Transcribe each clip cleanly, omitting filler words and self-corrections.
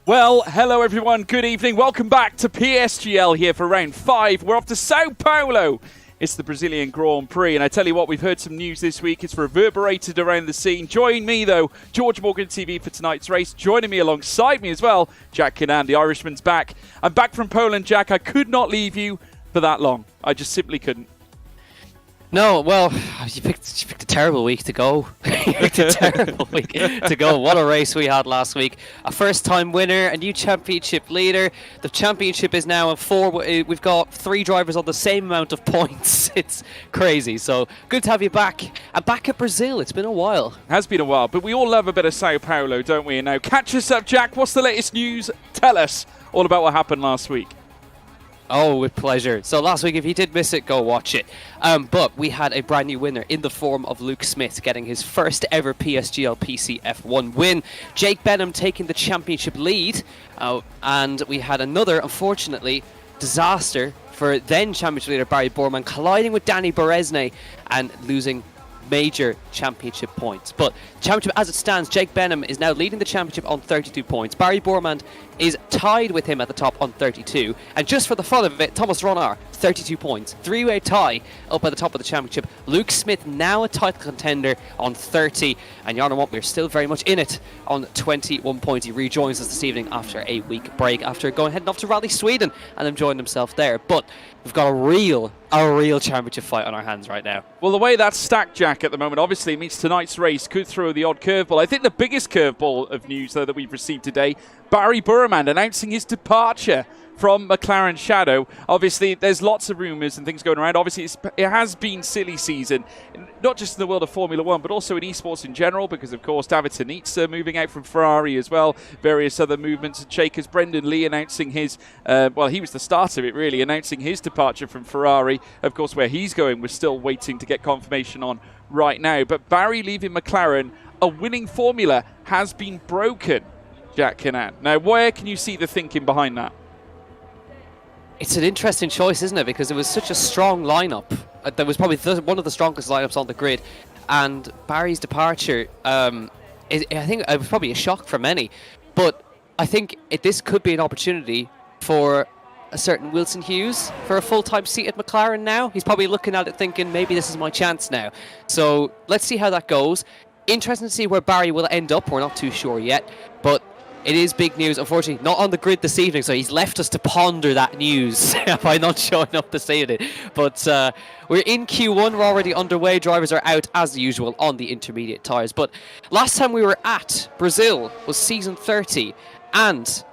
Well, hello everyone, good evening. Welcome back to PSGL here for round 5. We're off to Sao Paulo. It's the Brazilian Grand Prix, and I tell you what, we've heard some news this week. It's reverberated around the scene. Join me, though, George Morgan TV for tonight's race. Joining me alongside me as well, Jack Kinnan, the Irishman's back. I'm back from Poland, Jack. I could not leave you for that long. I just simply couldn't. No, well, you picked a terrible week to go. You picked a terrible week to go. What a race we had last week. A first-time winner, a new championship leader. The championship is now in 4. We've got 3 drivers on the same amount of points. It's crazy. So good to have you back. And back at Brazil. It's been a while. Has been a while, but we all love a bit of Sao Paulo, don't we? And now catch us up, Jack. What's the latest news? Tell us all about what happened last week. Oh, with pleasure. So last week, if you did miss it, go watch it. But we had a brand new winner in the form of Luke Smith getting his first ever PSGL PCF1 win. Jake Benham taking the championship lead. And we had another, unfortunately, disaster for then championship leader Barry Borman colliding with Danny Beresney and losing major championship points. But championship as it stands, Jake Benham is now leading the championship on 32 points. Barry Borman is tied with him at the top on 32. And just for the fun of it, Thomas Ronar, 32 points. 3-way tie up at the top of the championship. Luke Smith now a title contender on 30. And Jarno Montmir still very much in it on 21 points. He rejoins us this evening after a week break, after heading off to Rally Sweden and enjoying himself there. But we've got a real championship fight on our hands right now. Well, the way that's stacked, Jack, at the moment, obviously it means tonight's race could throw the odd curveball. I think the biggest curveball of news, though, that we've received today, Barry Borman announcing his departure from McLaren Shadow. Obviously, there's lots of rumours and things going around. Obviously, it has been silly season, not just in the world of Formula 1, but also in esports in general, because, of course, David Tanitsa moving out from Ferrari as well, various other movements and shakers. Brendan Lee announcing his, well, he was the start of it, really, announcing his departure from Ferrari. Of course, where he's going, we're still waiting to get confirmation on right now. But Barry leaving McLaren, a winning formula has been broken, Jack Kinnan. Now, where can you see the thinking behind that? It's an interesting choice, isn't it? Because it was such a strong lineup. That was probably one of the strongest lineups on the grid. And Barry's departure, I think it was probably a shock for many. But I think this could be an opportunity for a certain Wilson Hughes for a full-time seat at McLaren now. He's probably looking at it thinking, maybe this is my chance now. So let's see how that goes. Interesting to see where Barry will end up. We're not too sure yet. But it is big news, unfortunately, not on the grid this evening, so he's left us to ponder that news by not showing up this evening. But we're in Q1, we're already underway, drivers are out as usual on the intermediate tyres. But last time we were at Brazil was season 30, and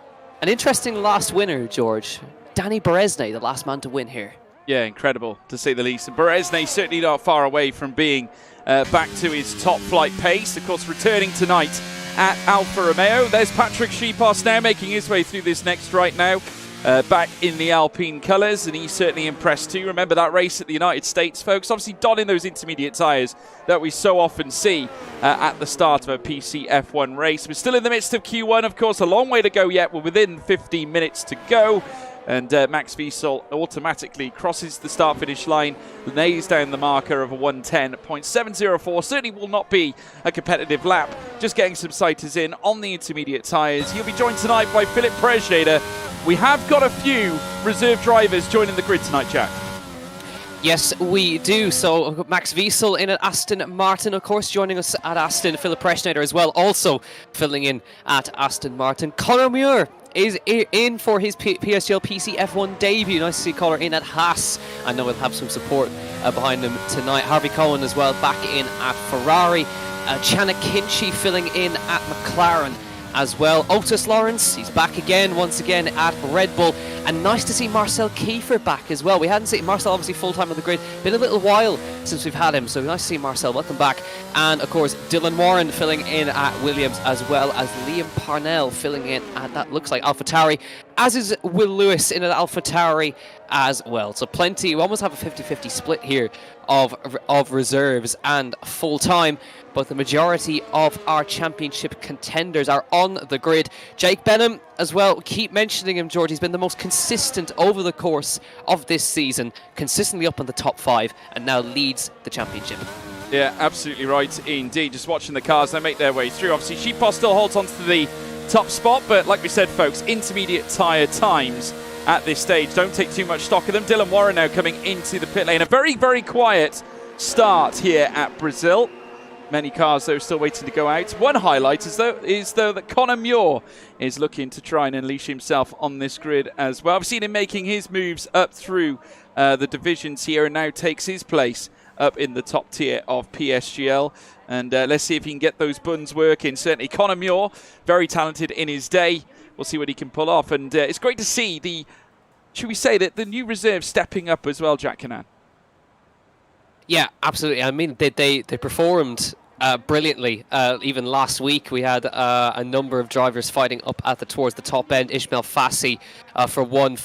an interesting last winner, George. Danny Beresney, the last man to win here. Yeah, incredible, to say the least. And Beresney certainly not far away from being back to his top flight pace. Of course, returning tonight at Alfa Romeo. There's Patrick Schiepass now making his way through this next right now. Back in the Alpine colours, and he's certainly impressed too. Remember that race at the United States, folks? Obviously donning those intermediate tyres that we so often see at the start of a PC F1 race. We're still in the midst of Q1, of course, a long way to go yet. We're within 15 minutes to go. And Max Wiesel automatically crosses the start-finish line, lays down the marker of a 110.704. Certainly will not be a competitive lap. Just getting some sighters in on the intermediate tyres. He'll be joined tonight by Philip Prejeda. We have got a few reserve drivers joining the grid tonight, Jack. Yes, we do. So Max Wiesel in at Aston Martin, of course, joining us at Aston. Philip Prejeda as well, also filling in at Aston Martin. Conor Muir is in for his PSGL PC F1 debut. Nice to see Conor in at Haas. I know we'll have some support behind him tonight. Harvey Cohen as well, back in at Ferrari. Chana Kinchy filling in at McLaren as well. Otis Lawrence, he's back again, once again at Red Bull. And nice to see Marcel Kiefer back as well. We hadn't seen Marcel obviously full-time on the grid. Been a little while since we've had him, so nice to see Marcel. Welcome back. And of course, Dylan Warren filling in at Williams, as well as Liam Parnell filling in at, that looks like, AlphaTauri, as is Will Lewis in at AlphaTauri as well. So plenty, we almost have a 50-50 split here of reserves and full-time. But the majority of our championship contenders are on the grid. Jake Benham as well, keep mentioning him, George. He's been the most consistent over the course of this season, consistently up in the top 5, and now leads the championship. Yeah, absolutely right indeed. Just watching the cars, they make their way through. Obviously, Schiepass still holds on to the top spot. But like we said, folks, intermediate tyre times at this stage. Don't take too much stock of them. Dylan Warren now coming into the pit lane. A very, very quiet start here at Brazil. Many cars, though, still waiting to go out. One highlight is that Conor Muir is looking to try and unleash himself on this grid as well. I've seen him making his moves up through the divisions here and now takes his place up in the top tier of PSGL. And let's see if he can get those buns working. Certainly, Conor Muir, very talented in his day. We'll see what he can pull off. And it's great to see should we say that the new reserve stepping up as well, Jack Canan? Yeah, absolutely. I mean, they performed brilliantly. Even last week, we had a number of drivers fighting up towards the top end. Ismail Fassi, for one,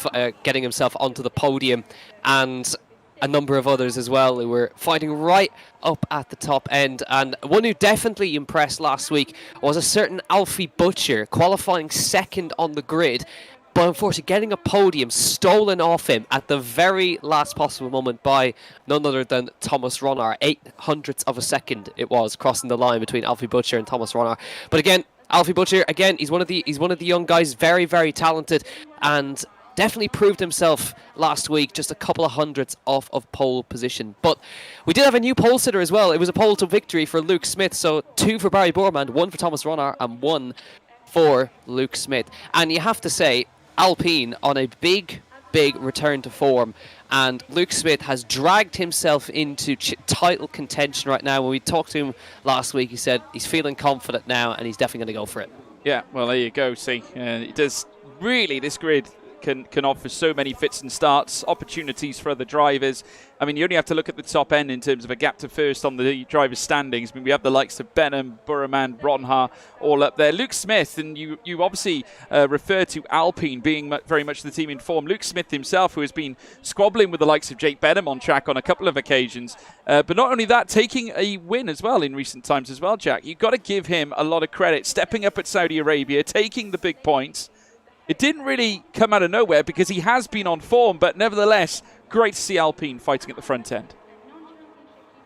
getting himself onto the podium, and a number of others as well who were fighting right up at the top end. And one who definitely impressed last week was a certain Alfie Butcher, qualifying second on the grid, but unfortunately getting a podium stolen off him at the very last possible moment by none other than Thomas Ronnar. 0.08 of a second it was crossing the line between Alfie Butcher and Thomas Ronnar. But again, Alfie Butcher, again, he's one of the young guys, very, very talented, and definitely proved himself last week, just a couple of hundredths off of pole position. But we did have a new pole sitter as well. It was a pole to victory for Luke Smith. So 2 for Barry Borman, 1 for Thomas Ronnar, and 1 for Luke Smith. And you have to say, Alpine on a big return to form, and Luke Smith has dragged himself into title contention right now. When we talked to him last week, he said he's feeling confident now and he's definitely going to go for it. Yeah, well, there you go. See, it does really, this grid can offer so many fits and starts, opportunities for other drivers. I mean, you only have to look at the top end in terms of a gap to first on the drivers' standings. I mean, we have the likes of Benham, Burraman, Ronha all up there. Luke Smith, and you obviously refer to Alpine being very much the team in form. Luke Smith himself, who has been squabbling with the likes of Jake Benham on track on a couple of occasions. But not only that, taking a win as well in recent times as well, Jack. You've got to give him a lot of credit. Stepping up at Saudi Arabia, taking the big points. It didn't really come out of nowhere because he has been on form, but nevertheless, great to see Alpine fighting at the front end.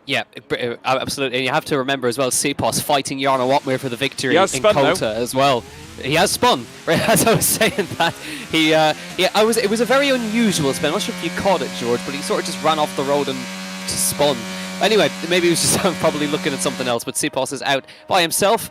Yeah, absolutely. And you have to remember as well, Sipos fighting Jarno Watmere for the victory in spun, Kota as well. He has spun, right? As I was saying that. It was a very unusual spin. I'm not sure if you caught it, George, but he sort of just ran off the road and just spun. Anyway, maybe he was just probably looking at something else, but Sipos is out by himself.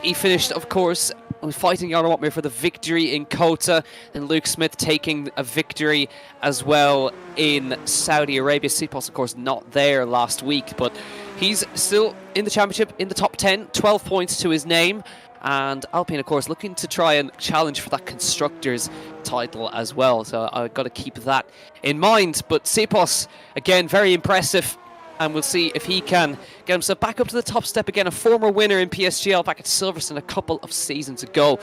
He finished, of course, fighting Jarno Watmere for the victory in Kota, and Luke Smith taking a victory as well in Saudi Arabia. Sipos, of course, not there last week, but he's still in the championship in the top 10, 12 points to his name. And Alpine, of course, looking to try and challenge for that Constructors title as well. So I've got to keep that in mind. But Sipos, again, very impressive. And we'll see if he can get himself back up to the top step again. A former winner in PSGL back at Silverstone a couple of seasons ago,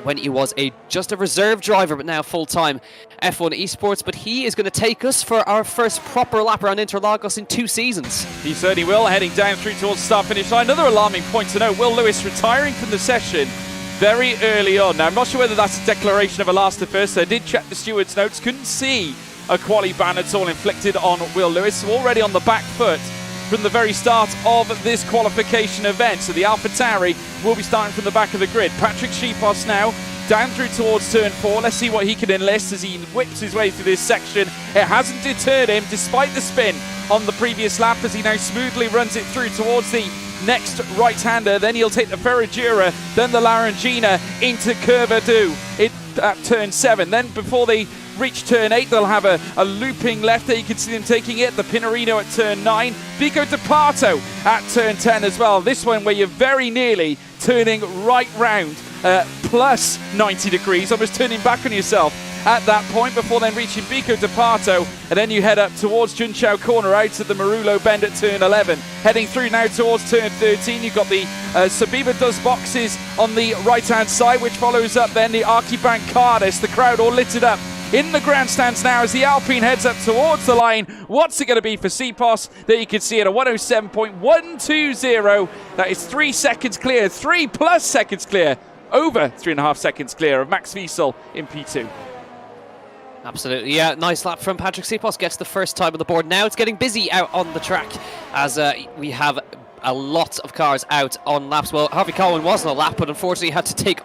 when he was just a reserve driver, but now full-time F1 esports. But he is going to take us for our first proper lap around Interlagos in 2 seasons. He certainly will, heading down through towards the start-finish line. Another alarming point to note, Will Lewis retiring from the session very early on. Now, I'm not sure whether that's a declaration of a last to first. I did check the steward's notes, couldn't see a quali ban at all inflicted on Will Lewis, already on the back foot from the very start of this qualification event. So the AlphaTauri will be starting from the back of the grid. Patrick Schipos now down through towards turn 4. Let's see what he can enlist as he whips his way through this section. It hasn't deterred him despite the spin on the previous lap as he now smoothly runs it through towards the next right-hander. Then he'll take the Ferragina, then the Larangina into Curvadou at turn 7. Then before they reach turn 8, they'll have a looping left there. You can see them taking it. The Pinarino at turn 9. Vico de Parto at turn 10 as well. This one where you're very nearly turning right round plus 90 degrees, almost turning back on yourself at that point before then reaching Vico de Parto, and then you head up towards Junchao Corner out at the Marulo Bend at turn 11. Heading through now towards turn 13, you've got the Sabiba does boxes on the right hand side, which follows up then the Archibank Cardis. The crowd all littered up in the grandstands now as the Alpine heads up towards the line. What's it going to be for Sipos? There you can see it, a 107.120. That is 3 seconds clear, 3+ seconds clear, over 3.5 seconds clear of Max Wiesel in P2. Absolutely, yeah. Nice lap from Patrick Sipos. Gets the first time on the board. Now it's getting busy out on the track as we have a lot of cars out on laps. Well, Harvey Cowan was on a lap, but unfortunately had to take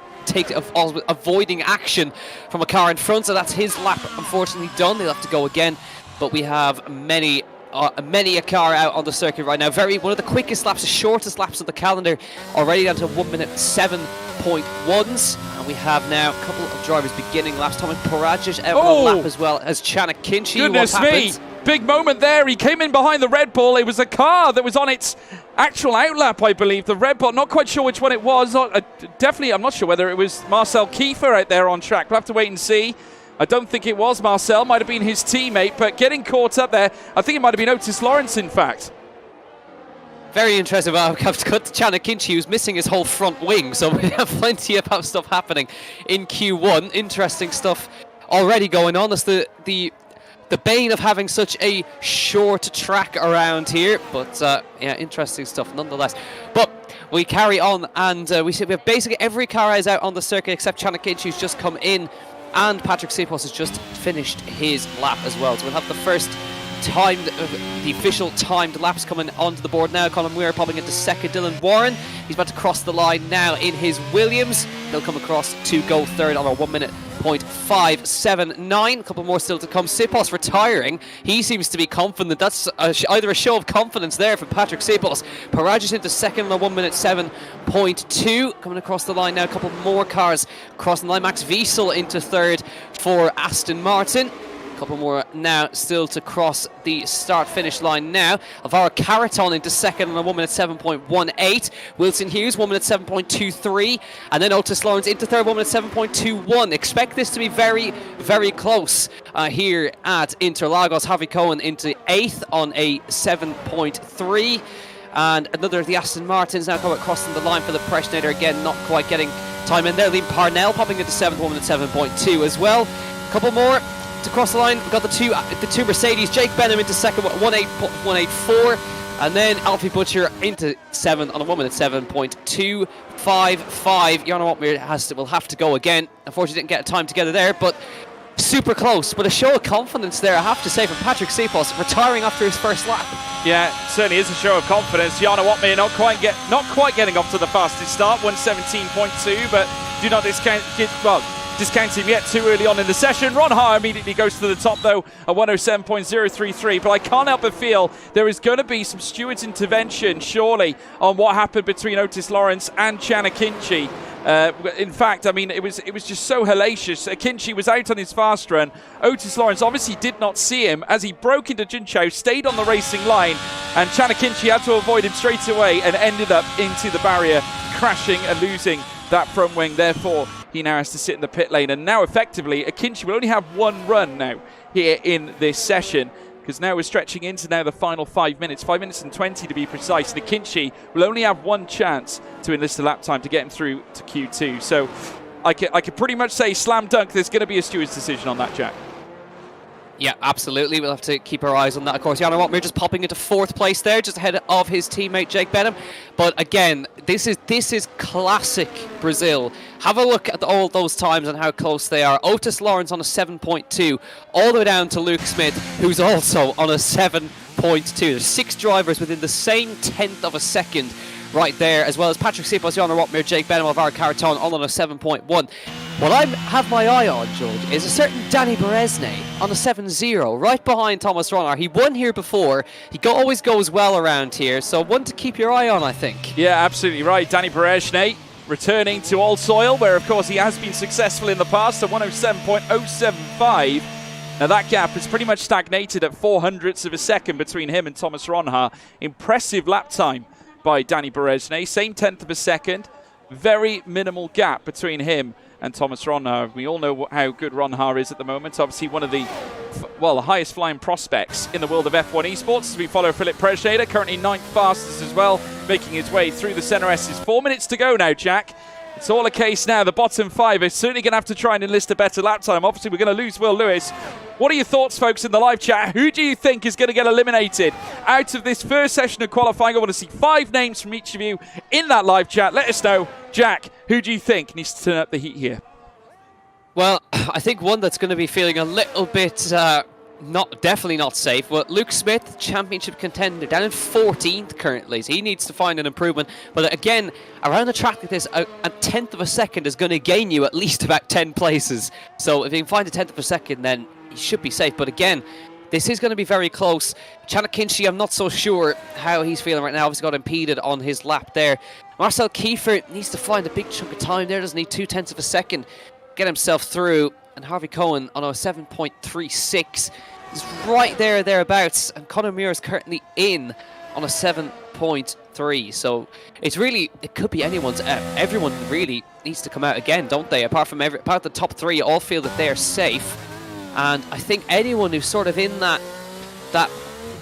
avoiding action from a car in front. So that's his lap, unfortunately, done. They'll have to go again. But we have many a car out on the circuit right now. One of the quickest laps, the shortest laps of the calendar, already down to 1 minute 7.1s. And we have now a couple of drivers beginning laps. Tomasz Paradzic out on the lap as well as Janek Kinci. Goodness me! Big moment there. He came in behind the Red Bull. It was a car that was on its actual outlap, I believe. The Red Bull, not quite sure which one it was. Definitely, I'm not sure whether it was Marcel Kiefer out there on track. We'll have to wait and see. I don't think it was Marcel, might have been his teammate, but getting caught up there, I think it might have been Otis Lawrence, in fact. Very interesting. Well, I've cut to Janek Kinci, who's missing his whole front wing, so we have plenty of stuff happening in Q1. Interesting stuff already going on. That's the bane of having such a short track around here, but yeah, interesting stuff nonetheless. But we carry on, and we have basically every car is out on the circuit except Janek Kinci, who's just come in. And Patrick Sipos has just finished his lap as well. So we'll have the first the official timed laps coming onto the board now. Conor Muir popping into second. Dylan Warren, he's about to cross the line now in his Williams. He'll come across to go third on a 1 minute .579. A couple more still to come. Sipos retiring. He seems to be confident. That's either a show of confidence there from Patrick Sipos. Paradzic into second on a 1 minute 7.2. Coming across the line now. A couple more cars crossing the line. Max Wiesel into third for Aston Martin. Couple more now still to cross the start-finish line now. Alvaro Carreton into second on a 1 minute 7.18. Wilson Hughes 1 minute 7.23. And then Otis Lawrence into third, 1 minute 7.21. Expect this to be very, very close here at Interlagos. Javi Cohen into eighth on a 7.3. And another of the Aston Martins now coming crossing the line for the Preschnader. Again, not quite getting time in there. Liam Parnell popping into seventh, 1 minute 7.2 as well. Couple more to cross the line. We've got the two Mercedes. Jake Benham into second, 1.84, and then Alfie Butcher into seventh on a 1 minute 7.255. Jarno Opmeer will have to go again. Unfortunately, didn't get time together there, but super close. But a show of confidence there, I have to say, from Patrick Sipos, retiring after his first lap. Yeah, certainly is a show of confidence. Jarno Opmeer not quite getting off to the fastest start, 117.2, but do not discount him yet too early on in the session. Ron Haar immediately goes to the top, though, at 107.033. But I can't help but feel there is going to be some steward's intervention, surely, on what happened between Otis Lawrence and Janek Kinci. In fact, I mean, it was just so hellacious. Kinci was out on his fast run. Otis Lawrence obviously did not see him as he broke into Junchao, stayed on the racing line, and Janek Kinci had to avoid him straight away and ended up into the barrier, crashing and losing that front wing. Therefore, he now has to sit in the pit lane, and now effectively Kinci will only have one run now here in this session, because now we're stretching into now the final 5 minutes, 5 minutes and 20 to be precise, and Kinci will only have one chance to enlist a lap time to get him through to Q2. So I could pretty much say slam dunk there's going to be a steward's decision on that, Jack. Yeah, absolutely. We'll have to keep our eyes on that. Of course, Jarno Opmeer just popping into fourth place there, just ahead of his teammate Jake Benham. But again, this is classic Brazil. Have a look at all those times and how close they are. Otis Lawrence on a 7.2, all the way down to Luke Smith, who's also on a 7.2. There's 6 drivers within the same tenth of a second right there, as well as Patrick Sipos, Jarno Opmeer, Jake Benham, Alvaro Carreton, all on a 7.1. What I have my eye on, George, is a certain Danny Beresnay on a 7.0, right behind Thomas Ronnar. He won here before. He always goes well around here, so one to keep your eye on, I think. Yeah, absolutely right. Danny Beresnay returning to All Soil, where, of course, he has been successful in the past at 107.075. Now, that gap has pretty much stagnated at 0.04 of a second between him and Thomas Ronnar. Impressive lap time by Danny Beresnay. Same tenth of a second. Very minimal gap between him and Thomas Ronnar. We all know how good Ronnar is at the moment. Obviously one of the highest flying prospects in the world of F1 esports, as we follow Philip Preschnader, currently 9th fastest as well, making his way through the Center S's. 4 minutes to go now, Jack. It's all a case now. The bottom 5 is certainly going to have to try and enlist a better lap time. Obviously, we're going to lose Will Lewis. What are your thoughts, folks, in the live chat? Who do you think is going to get eliminated out of this first session of qualifying? I want to see 5 names from each of you in that live chat. Let us know. Jack, who do you think needs to turn up the heat here? Well, I think one that's going to be feeling a little bit definitely not safe. But Luke Smith, championship contender, down in 14th currently, so he needs to find an improvement. But again, around a track like this, a tenth of a second is going to gain you at least about 10 places. So if you can find a tenth of a second, then you should be safe. But again, this is going to be very close. Chanakinchi, I'm not so sure how he's feeling right now. Obviously got impeded on his lap there. Marcel Kiefer needs to find a big chunk of time there. Doesn't need 0.2 of a second. Get himself through. And Harvey Cohen on a 7.36 is right there, thereabouts. And Conor Muir is currently in on a 7.3. So it could be anyone's. Everyone really needs to come out again, don't they? Apart from the top three, all feel that they are safe. And I think anyone who's sort of in that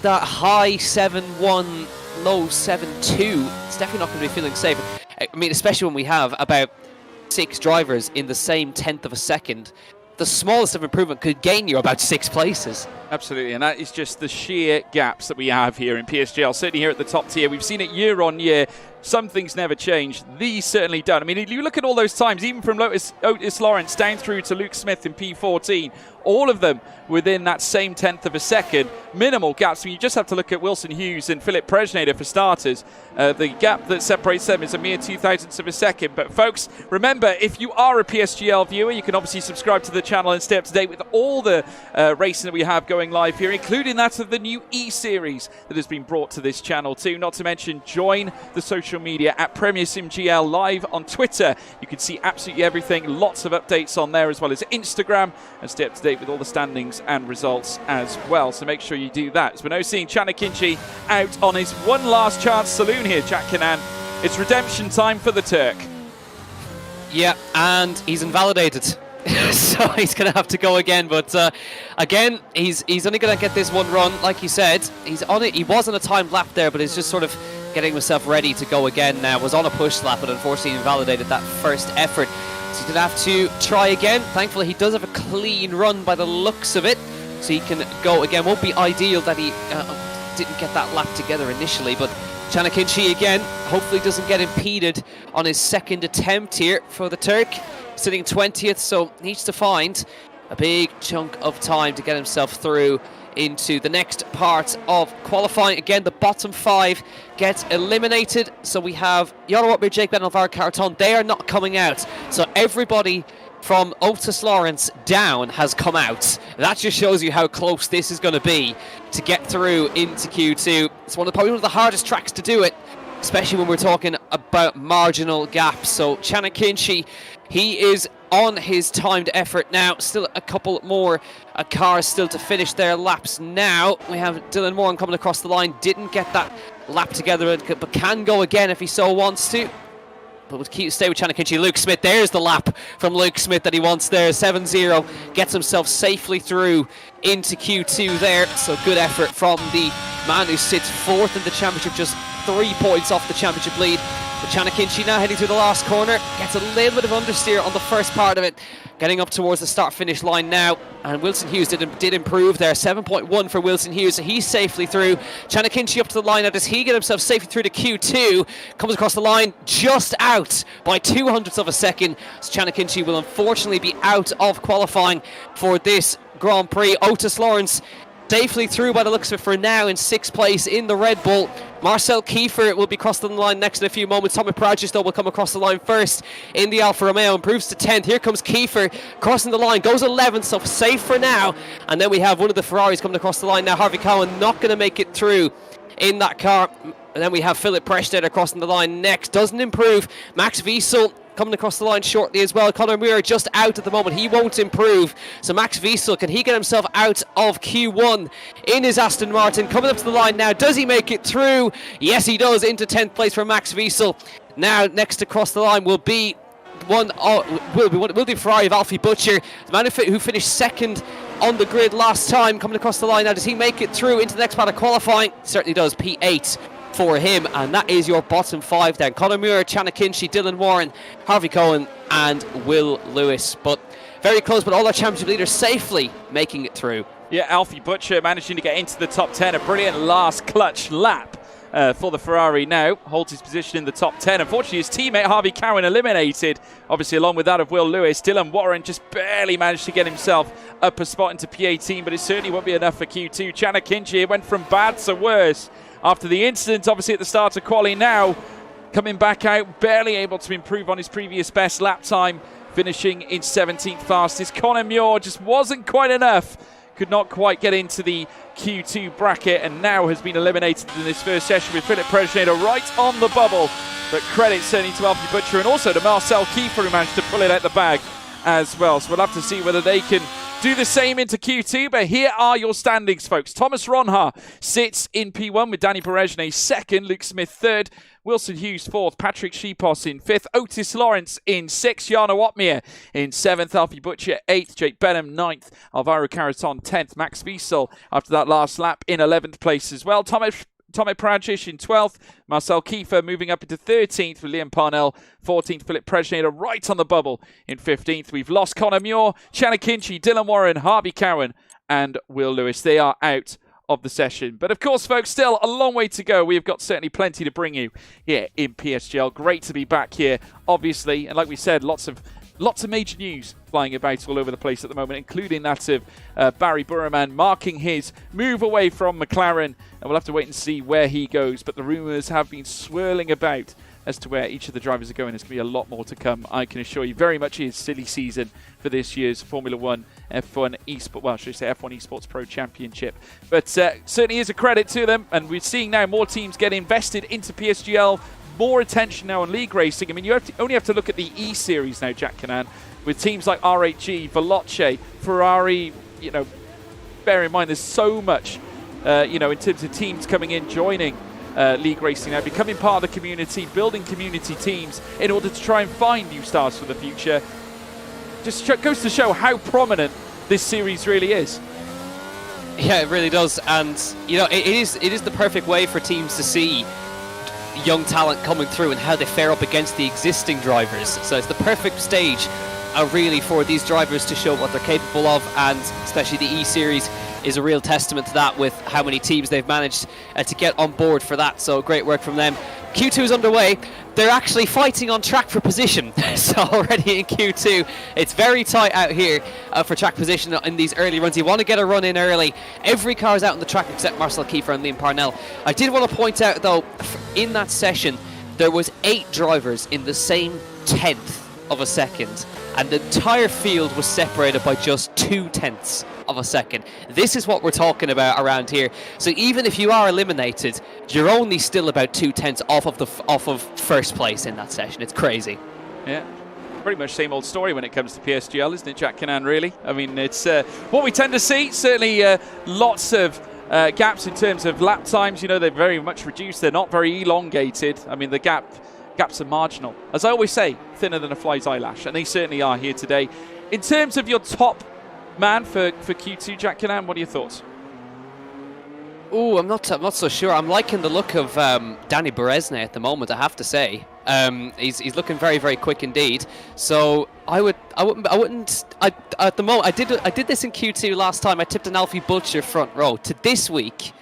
high 7.1, low 7.2, it's definitely not going to be feeling safe. I mean, especially when we have about 6 drivers in the same tenth of a second. The smallest of improvement could gain you about 6 places. Absolutely, and that is just the sheer gaps that we have here in PSGL. Certainly here at the top tier, we've seen it year on year. Some things never change. These certainly don't. I mean, you look at all those times, even from Otis Lawrence down through to Luke Smith in P14, all of them within that same tenth of a second. Minimal gaps. I mean, you just have to look at Wilson Hughes and Philip Presnader for starters. The gap that separates them is a mere 0.02 of a second. But folks, remember, if you are a PSGL viewer, you can obviously subscribe to the channel and stay up to date with all the racing that we have going live here, including that of the new E-Series that has been brought to this channel too. Not to mention, join the social media at Premier Sim GL live on Twitter. You can see absolutely everything, lots of updates on there, as well as Instagram, and stay up to date with all the standings and results as well. So make sure you do that. As we're now seeing Chanakinchi out on his one last chance saloon here, Jack Canan. It's redemption time for the Turk. Yeah, and he's invalidated. So he's going to have to go again, but again, he's only going to get this one run. Like you said, he's on it. He was on a timed lap there, but he's just sort of getting himself ready to go again now. Was on a push lap, but unfortunately invalidated that first effort. So he's going to have to try again. Thankfully, he does have a clean run by the looks of it, so he can go again. Won't be ideal that he didn't get that lap together initially, but Chanakinchi again hopefully doesn't get impeded on his second attempt here for the Turk. Sitting 20th, so needs to find a big chunk of time to get himself through into the next part of qualifying. Again, the bottom 5 gets eliminated. So we have Jarno Watmir, Jake Ben, Alvaro Carton. They are not coming out. So everybody from Otis Lawrence down has come out. That just shows you how close this is going to be to get through into Q2. It's probably one of the hardest tracks to do it, especially when we're talking about marginal gaps. So Chanakinchi, he is on his timed effort now. Still a couple more cars still to finish their laps now. We have Dylan Moran coming across the line. Didn't get that lap together, but can go again if he so wants to. But we'll stay with Chanakinchi. Luke Smith, there's the lap from Luke Smith that he wants there. 7-0, gets himself safely through into Q2 there. So good effort from the man who sits 4th in the championship, just 3 points off the championship lead. But Chanakinchi now heading through the last corner, gets a little bit of understeer on the first part of it, getting up towards the start-finish line now. And Wilson Hughes did improve there, 7.1 for Wilson Hughes, so he's safely through. Chanakinchi up to the line now. Does he get himself safely through to Q2? Comes across the line, just out by 0.02 of a second. So Chanakinchi will unfortunately be out of qualifying for this Grand Prix. Otis Lawrence safely through by the looks of it for now in 6th place in the Red Bull. Marcel Kiefer will be crossing the line next in a few moments. Tommy Pragis, though, will come across the line first in the Alfa Romeo, improves to 10th. Here comes Kiefer crossing the line, goes 11th, so safe for now. And then we have one of the Ferraris coming across the line now. Harvey Cowan not going to make it through in that car. And then we have Philip Presnader crossing the line next. Doesn't improve. Max Wiesel coming across the line shortly as well. Conor Muir just out at the moment. He won't improve. So Max Wiesel, can he get himself out of Q1 in his Aston Martin? Coming up to the line now. Does he make it through? Yes, he does. Into 10th place for Max Wiesel. Now, next to cross the line will be Ferrari of Alfie Butcher, the man who finished 2nd on the grid last time. Coming across the line now. Does he make it through into the next part of qualifying? Certainly does. P8 for him, and that is your bottom 5 then. Conor Muir, Chanakinchi, Dylan Warren, Harvey Cohen and Will Lewis. But very close, but all our championship leaders safely making it through. Yeah, Alfie Butcher managing to get into the top 10. A brilliant last clutch lap for the Ferrari now. Holds his position in the top 10. Unfortunately, his teammate Harvey Cowan eliminated, obviously along with that of Will Lewis. Dylan Warren just barely managed to get himself up a spot into P18, but it certainly won't be enough for Q2. Chana Kinji went from bad to worse after the incident, obviously at the start of quali. Now coming back out, barely able to improve on his previous best lap time, finishing in 17th fastest. Connor Muir just wasn't quite enough. Could not quite get into the Q2 bracket, and now has been eliminated in this first session with Philip Presnader right on the bubble. But credit certainly to Alfie Butcher and also to Marcel Kiefer, who managed to pull it out the bag as well. So we'll have to see whether they can do the same into Q2. But here are your standings, folks. Thomas Ronha sits in P1 with Danny Berejne second, Luke Smith third, Wilson Hughes fourth, Patrick Shepos in fifth, Otis Lawrence in sixth, Jarno Otmir in seventh, Alfie Butcher eighth, Jake Benham ninth, Alvaro Caraton 10th, Max Wiesel after that last lap in 11th place as well. Tommy Prajic in 12th, Marcel Kiefer moving up into 13th with Liam Parnell 14th, Philip Presnader right on the bubble in 15th. We've lost Connor Muir, Chana Kinchi, Dylan Warren, Harvey Cowan and Will Lewis. They are out of the session. But of course, folks, still a long way to go. We've got certainly plenty to bring you here in PSGL. Great to be back here, obviously. And like we said, lots of major news flying about all over the place at the moment, including that of Barry Burman marking his move away from McLaren. And we'll have to wait and see where he goes. But the rumours have been swirling about as to where each of the drivers are going. There's going to be a lot more to come, I can assure you. Very much is silly season for this year's Formula One F1 Esports, well, should I say F1 Esports Pro Championship. But certainly is a credit to them, and we're seeing now more teams get invested into PSGL, more attention now on league racing. I mean, you only have to look at the E-Series now, Jack Canan, with teams like RHE, Veloce, Ferrari, bear in mind there's so much, in terms of teams coming in, joining league racing now, becoming part of the community, building community teams in order to try and find new stars for the future. Just goes to show how prominent this series really is. Yeah, it really does, and it is the perfect way for teams to see young talent coming through and how they fare up against the existing drivers. So it's the perfect stage really for these drivers to show what they're capable of, and especially the E-Series is a real testament to that with how many teams they've managed to get on board for that. So great work from them. Q2 is underway. They're actually fighting on track for position. So already in Q2, it's very tight out here for track position in these early runs. You want to get a run in early. Every car is out on the track except Marcel Kiefer and Liam Parnell. I did want to point out, though, in that session, there was 8 drivers in the same 10th of a second, and the entire field was separated by just 0.2 of a second. This is what we're talking about around here. So even if you are eliminated, you're only still about 0.2 off of first place in that session. It's crazy. Yeah, pretty much same old story when it comes to PSGL, isn't it, Jack Canan, really? I mean, it's what we tend to see. Certainly lots of gaps in terms of lap times. They're very much reduced. They're not very elongated. I mean, the gaps are marginal. As I always say, thinner than a fly's eyelash, and they certainly are here today. In terms of your top man for Q2, Jack Canan, what are your thoughts? Oh, I'm not so sure. I'm liking the look of Danny Berejne at the moment, I have to say. He's looking very, very quick indeed. So I wouldn't at the moment. I did this in Q2 last time. I tipped an Alfie Butcher front row. To this week,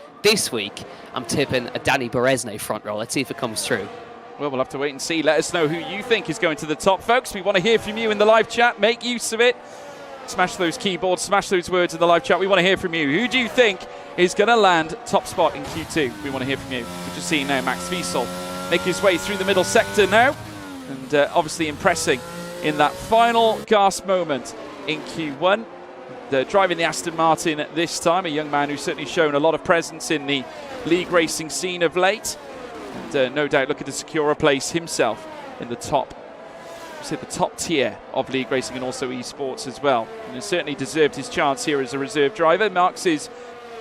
I'm tipping a Danny Berejne front row. Let's see if it comes true. Well, we'll have to wait and see. Let us know who you think is going to the top, folks. We want to hear from you in the live chat. Make use of it. Smash those keyboards, smash those words in the live chat. We want to hear from you. Who do you think is going to land top spot in Q2? We want to hear from you. We're just seeing now Max Wiesel make his way through the middle sector now, and obviously impressing in that final gasp moment in Q1. Driving the Aston Martin this time, a young man who's certainly shown a lot of presence in the league racing scene of late, and no doubt looking to secure a place himself in the top tier of league racing and also esports as well. And he certainly deserved his chance here as a reserve driver. Marks his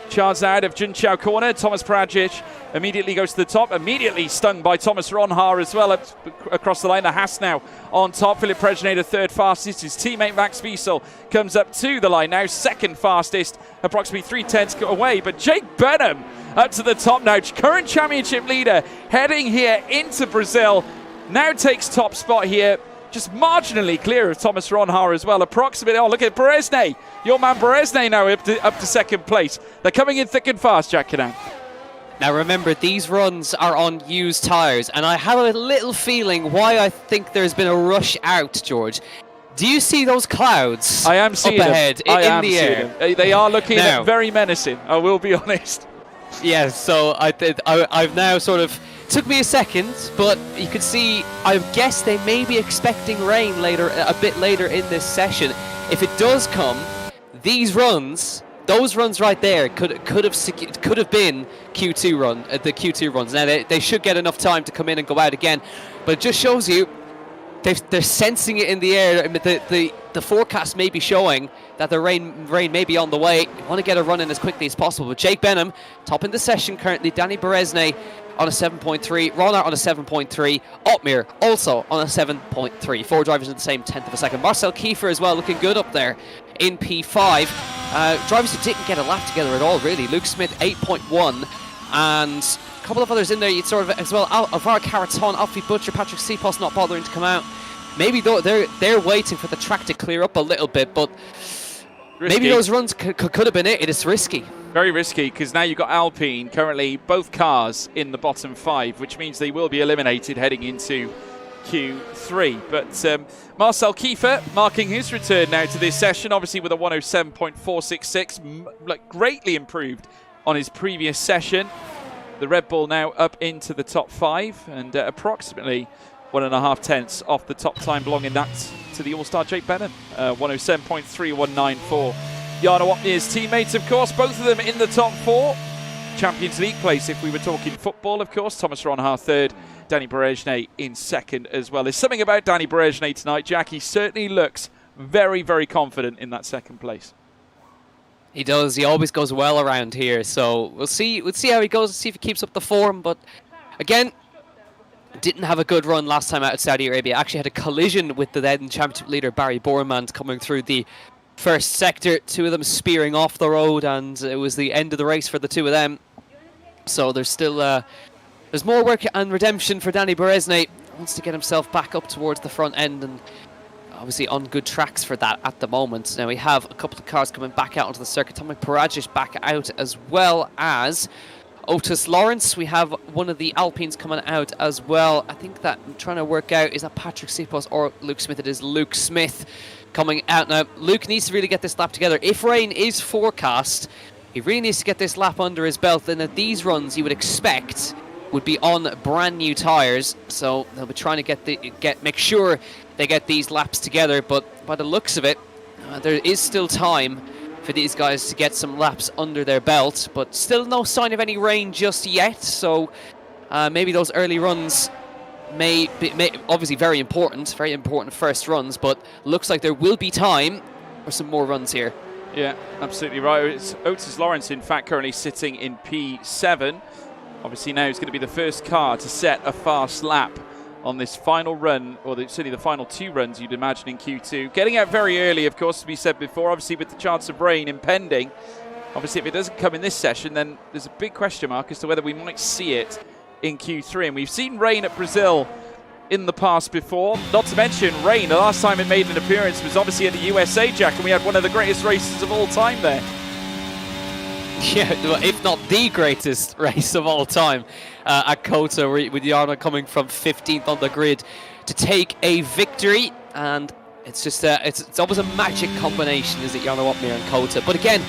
chance out of Junqiao corner. Thomas Prajic immediately goes to the top, immediately stung by Thomas Ronha as well across the line. The Haas now on top. Philip Presnader third fastest. His teammate Max Wiesel comes up to the line now, second fastest, approximately 0.3 away. But Jake Benham up to the top now, current championship leader, heading here into Brazil. Now takes top spot here, just marginally clear of Thomas Ronha as well. Approximately, oh, look at Berejne. Your man Berejne now up to second place. They're coming in thick and fast, Jack Canan. Now remember, these runs are on used tyres, and I have a little feeling why I think there's been a rush out, George. Do you see those clouds I am seeing up ahead in the air? Them. They are looking very menacing, I will be honest. Yeah, so I've now sort of... Took me a second, but you could see, I guess they may be expecting rain a bit later in this session. If it does come, these runs... Those runs right there could have been Q2 run, the Q2 runs. Now they should get enough time to come in and go out again, but it just shows you they're sensing it in the air. The forecast may be showing that the rain may be on the way. You want to get a run in as quickly as possible. But Jake Benham top in the session currently. Danny Berezne on a 7.3, Ronart on a 7.3, Otmir also on a 7.3. 4 drivers in the same tenth of a second. Marcel Kiefer as well, looking good up there in P5. Drivers who didn't get a lap together at all, really. Luke Smith 8.1, and a couple of others in there you'd sort of as well. Alvaro Caraton, Alfie Butcher, Patrick Sipos not bothering to come out. Maybe they're waiting for the track to clear up a little bit, but risky. Maybe those runs could have been it. It is risky. Very risky, because now you've got Alpine, currently both cars in the bottom 5, which means they will be eliminated heading into Q3. But Marcel Kiefer marking his return now to this session, obviously with a 107.466, greatly improved on his previous session. The Red Bull now up into the top 5 and approximately 1.5 tenths off the top time, belonging that to the All-Star Jake Benham. 107.3194. Jarno Opnier's teammates, of course, both of them in the top 4. Champions League place, if we were talking football, of course. Thomas Ronhaar third, Danny Berezne in second as well. There's something about Danny Berezne tonight, Jack. He certainly looks very, very confident in that second place. He does. He always goes well around here. So we'll see how he goes, see if he keeps up the form. But again, didn't have a good run last time out at Saudi Arabia. Actually had a collision with the then championship leader Barry Bormand coming through the first sector. Two of them spearing off the road, and it was the end of the race for the two of them. So there's still there's more work and redemption for Danny Berezne. Wants to get himself back up towards the front end, and obviously on good tracks for that at the moment. Now we have a couple of cars coming back out onto the circuit. Tomek Parajic back out, as well as Otis Lawrence. We have one of the Alpines coming out as well. I think that I'm trying to work out, is that Patrick Sipos or Luke Smith? It is Luke Smith coming out. Now Luke needs to really get this lap together. If rain is forecast, he really needs to get this lap under his belt. Then at these runs you would expect would be on brand new tyres, so they'll be trying to make sure they get these laps together. But by the looks of it, there is still time for these guys to get some laps under their belt, but still no sign of any rain just yet. So maybe those early runs may obviously very important first runs, but looks like there will be time for some more runs here. Yeah, absolutely right. It's Otis Lawrence, in fact, currently sitting in P7. Obviously now he's going to be the first car to set a fast lap on this final run, or certainly the final 2 runs you'd imagine in Q2. Getting out very early, of course, as we said before, obviously with the chance of rain impending. Obviously if it doesn't come in this session, then there's a big question mark as to whether we might see it in Q3. And we've seen rain at Brazil in the past before. Not to mention rain, the last time it made an appearance was obviously at the USA, Jack, and we had one of the greatest races of all time there. Yeah, if not the greatest race of all time at COTA, with Jarno coming from 15th on the grid to take a victory. And it's just it's always a magic combination, is it, Jarno Opmeer and COTA? But again,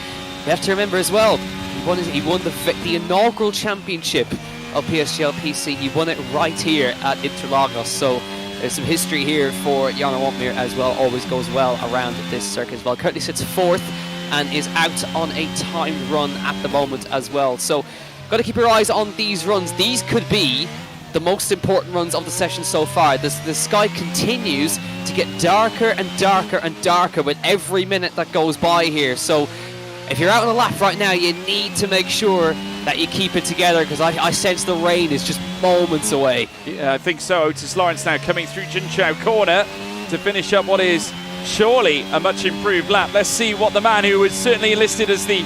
we have to remember as well, he won the inaugural championship of PSGL PC. He won it right here at Interlagos. So there's some history here for Jarno Opmeer as well. Always goes well around this circuit as well. Currently sits 4th and is out on a timed run at the moment as well. So got to keep your eyes on these runs. These could be the most important runs of the session so far. The sky continues to get darker and darker and darker with every minute that goes by here. So if you're out on a lap right now, you need to make sure that you keep it together, because I sense the rain is just moments away. Yeah, I think so. Otis Lawrence now coming through Jinchao corner to finish up what is surely a much improved lap. Let's see what the man who was certainly listed as the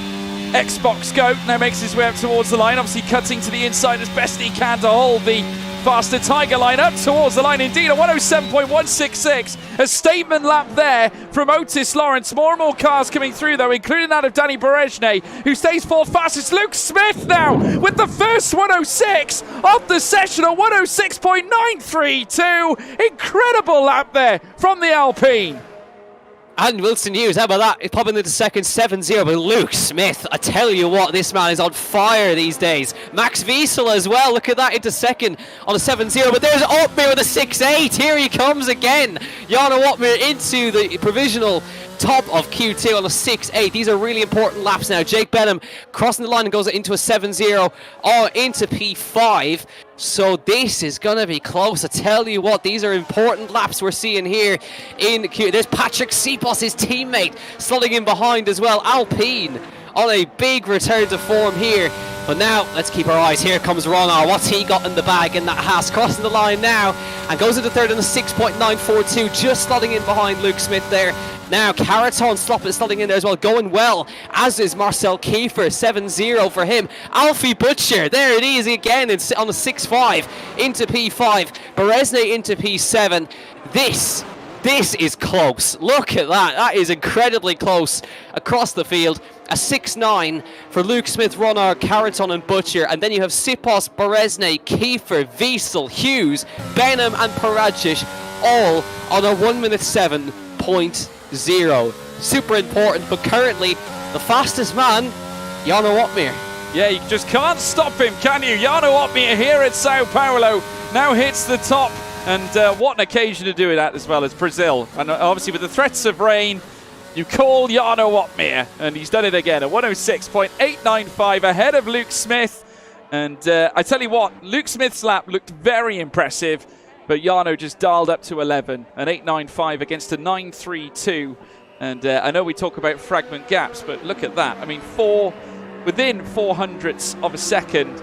Xbox GOAT now makes his way up towards the line, obviously cutting to the inside as best he can to hold the Faster Tiger line up towards the line indeed, a 107.166. A statement lap there from Otis Lawrence. More and more cars coming through though, including that of Danny Berejne, who stays fourth fastest. Luke Smith now with the first 106 of the session, a 106.932. Incredible lap there from the Alpine. And Wilson Hughes, how about that? He's popping into second, 7-0. But Luke Smith, I tell you what, this man is on fire these days. Max Wiesel as well. Look at that, into second on a 7-0. But there's Otmir with a 6-8. Here he comes again. Jarno Otmir into the provisional top of Q2 on a 6-8. These are really important laps now. Jake Benham crossing the line and goes into a 7-0 or into P5. So this is going to be close. I tell you what, these are important laps we're seeing here in Q. There's Patrick Sipos, his teammate, slotting in behind as well. Alpine on a big return to form here. But now, let's keep our eyes. Here comes Ronar. What's he got in the bag in that Haas? Crossing the line now and goes into third in a 6.942, just slotting in behind Luke Smith there. Now, Caraton slotting in there as well, going well, as is Marcel Kiefer, 7-0 for him. Alfie Butcher, there it is again, it's on a 6-5 into P5. Berezne into P7. This is close. Look at that. That is incredibly close across the field. A 6-9 for Luke Smith, Ronar, Caraton and Butcher. And then you have Sipos, Berezne, Kiefer, Wiesel, Hughes, Benham and Paradzic all on a 1:07.0. Super important, but currently the fastest man, Jarno Otmir. Yeah, you just can't stop him, can you? Jarno Otmir here at Sao Paulo now hits the top. And what an occasion to do it at, as well as Brazil. And obviously with the threats of rain, you call Jarno Otmir, and he's done it again. A 106.895 ahead of Luke Smith. And I tell you what, Luke Smith's lap looked very impressive, but Jarno just dialed up to 11. An 895 against a 932. And I know we talk about fragment gaps, but look at that. I mean, within 400ths of a second.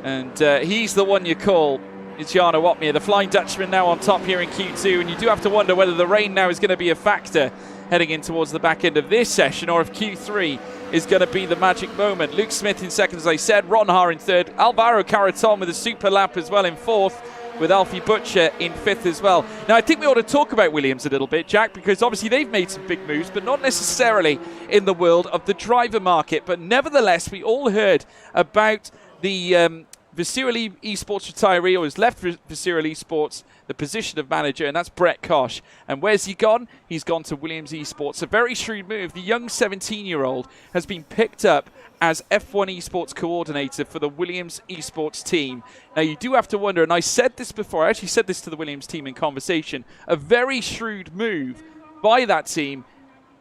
And he's the one you call. It's Jarno Otmir, the Flying Dutchman, now on top here in Q2, and you do have to wonder whether the rain now is going to be a factor heading in towards the back end of this session, or if Q3 is going to be the magic moment. Luke Smith in second, as I said, Ronhar in third, Alvaro Caraton with a super lap as well in fourth, with Alfie Butcher in fifth as well. Now, I think we ought to talk about Williams a little bit, Jack, because obviously they've made some big moves, but not necessarily in the world of the driver market. But nevertheless, we all heard about the Visceral Esports retiree, or has left Visceral Esports, the position of manager, and that's Brett Koch. And where's he gone? He's gone to Williams Esports. A very shrewd move. The young 17-year-old has been picked up as F1 Esports coordinator for the Williams Esports team. Now, you do have to wonder, and I said this before, I actually said this to the Williams team in conversation, a very shrewd move by that team,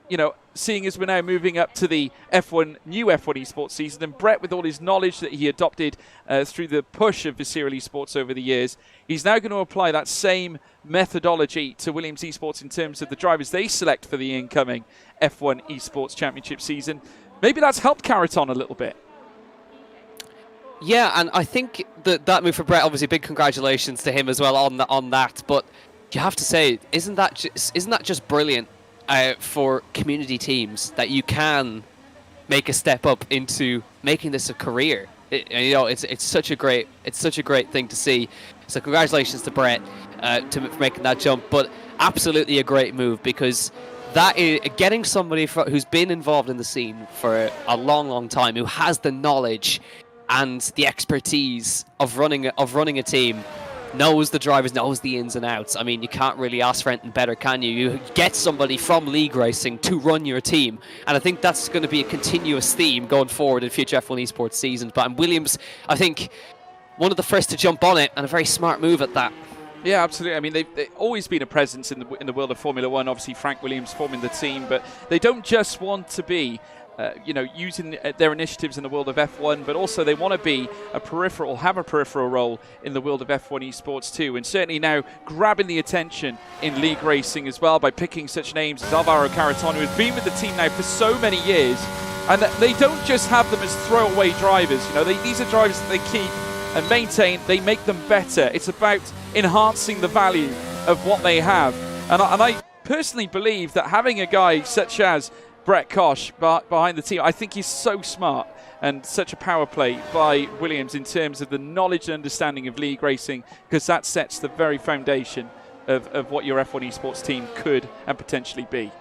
you know, seeing as we're now moving up to the new F1 Esports season, and Brett, with all his knowledge that he adopted through the push of Visceral Esports over the years, he's now going to apply that same methodology to Williams Esports in terms of the drivers they select for the incoming F1 Esports Championship season. Maybe that's helped Caraton a little bit. Yeah, and I think that move for Brett, obviously big congratulations to him as well on that, but you have to say, isn't that just brilliant? For community teams, that you can make a step up into making this a career. It's such a great thing to see. So congratulations to Brett for making that jump. But absolutely a great move, because that is getting somebody who's been involved in the scene for a long time, who has the knowledge and the expertise of running a team. Knows the drivers, knows the ins and outs. I mean, you can't really ask for anything better, can you? You get somebody from league racing to run your team, and I think that's going to be a continuous theme going forward in future F1 Esports seasons. But Williams, I think, one of the first to jump on it, and a very smart move at that. Yeah, absolutely. I mean, they've always been a presence in the world of Formula One. Obviously, Frank Williams forming the team, but they don't just want to be using their initiatives in the world of F1, but also they want to have a peripheral role in the world of F1 Esports too, and certainly now grabbing the attention in league racing as well by picking such names as Alvaro Caraton, who has been with the team now for so many years, and they don't just have them as throwaway drivers. These are drivers that they keep and maintain. They make them better. It's about enhancing the value of what they have, and I personally believe that having a guy such as Brett Koch behind the team, I think he's so smart. and such a power play by Williams in terms of the knowledge and understanding of league racing, because that sets the very foundation of what your F1 esports team could and potentially be.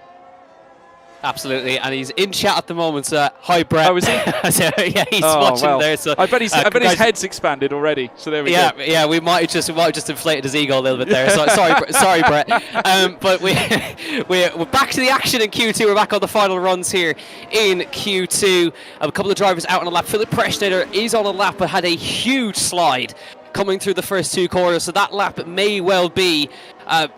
Absolutely, and he's in chat at the moment. Hi, Brett. Oh, is he? So, yeah, he's watching there. So I bet his head's expanded already. So there we go. Yeah, we might have just inflated his ego a little bit there. So, sorry, Brett. But we're back to the action in Q2. We're back on the final runs here in Q2. A couple of drivers out on a lap. Philip Preschneider is on a lap, but had a huge slide coming through the first two corners, so that lap may well be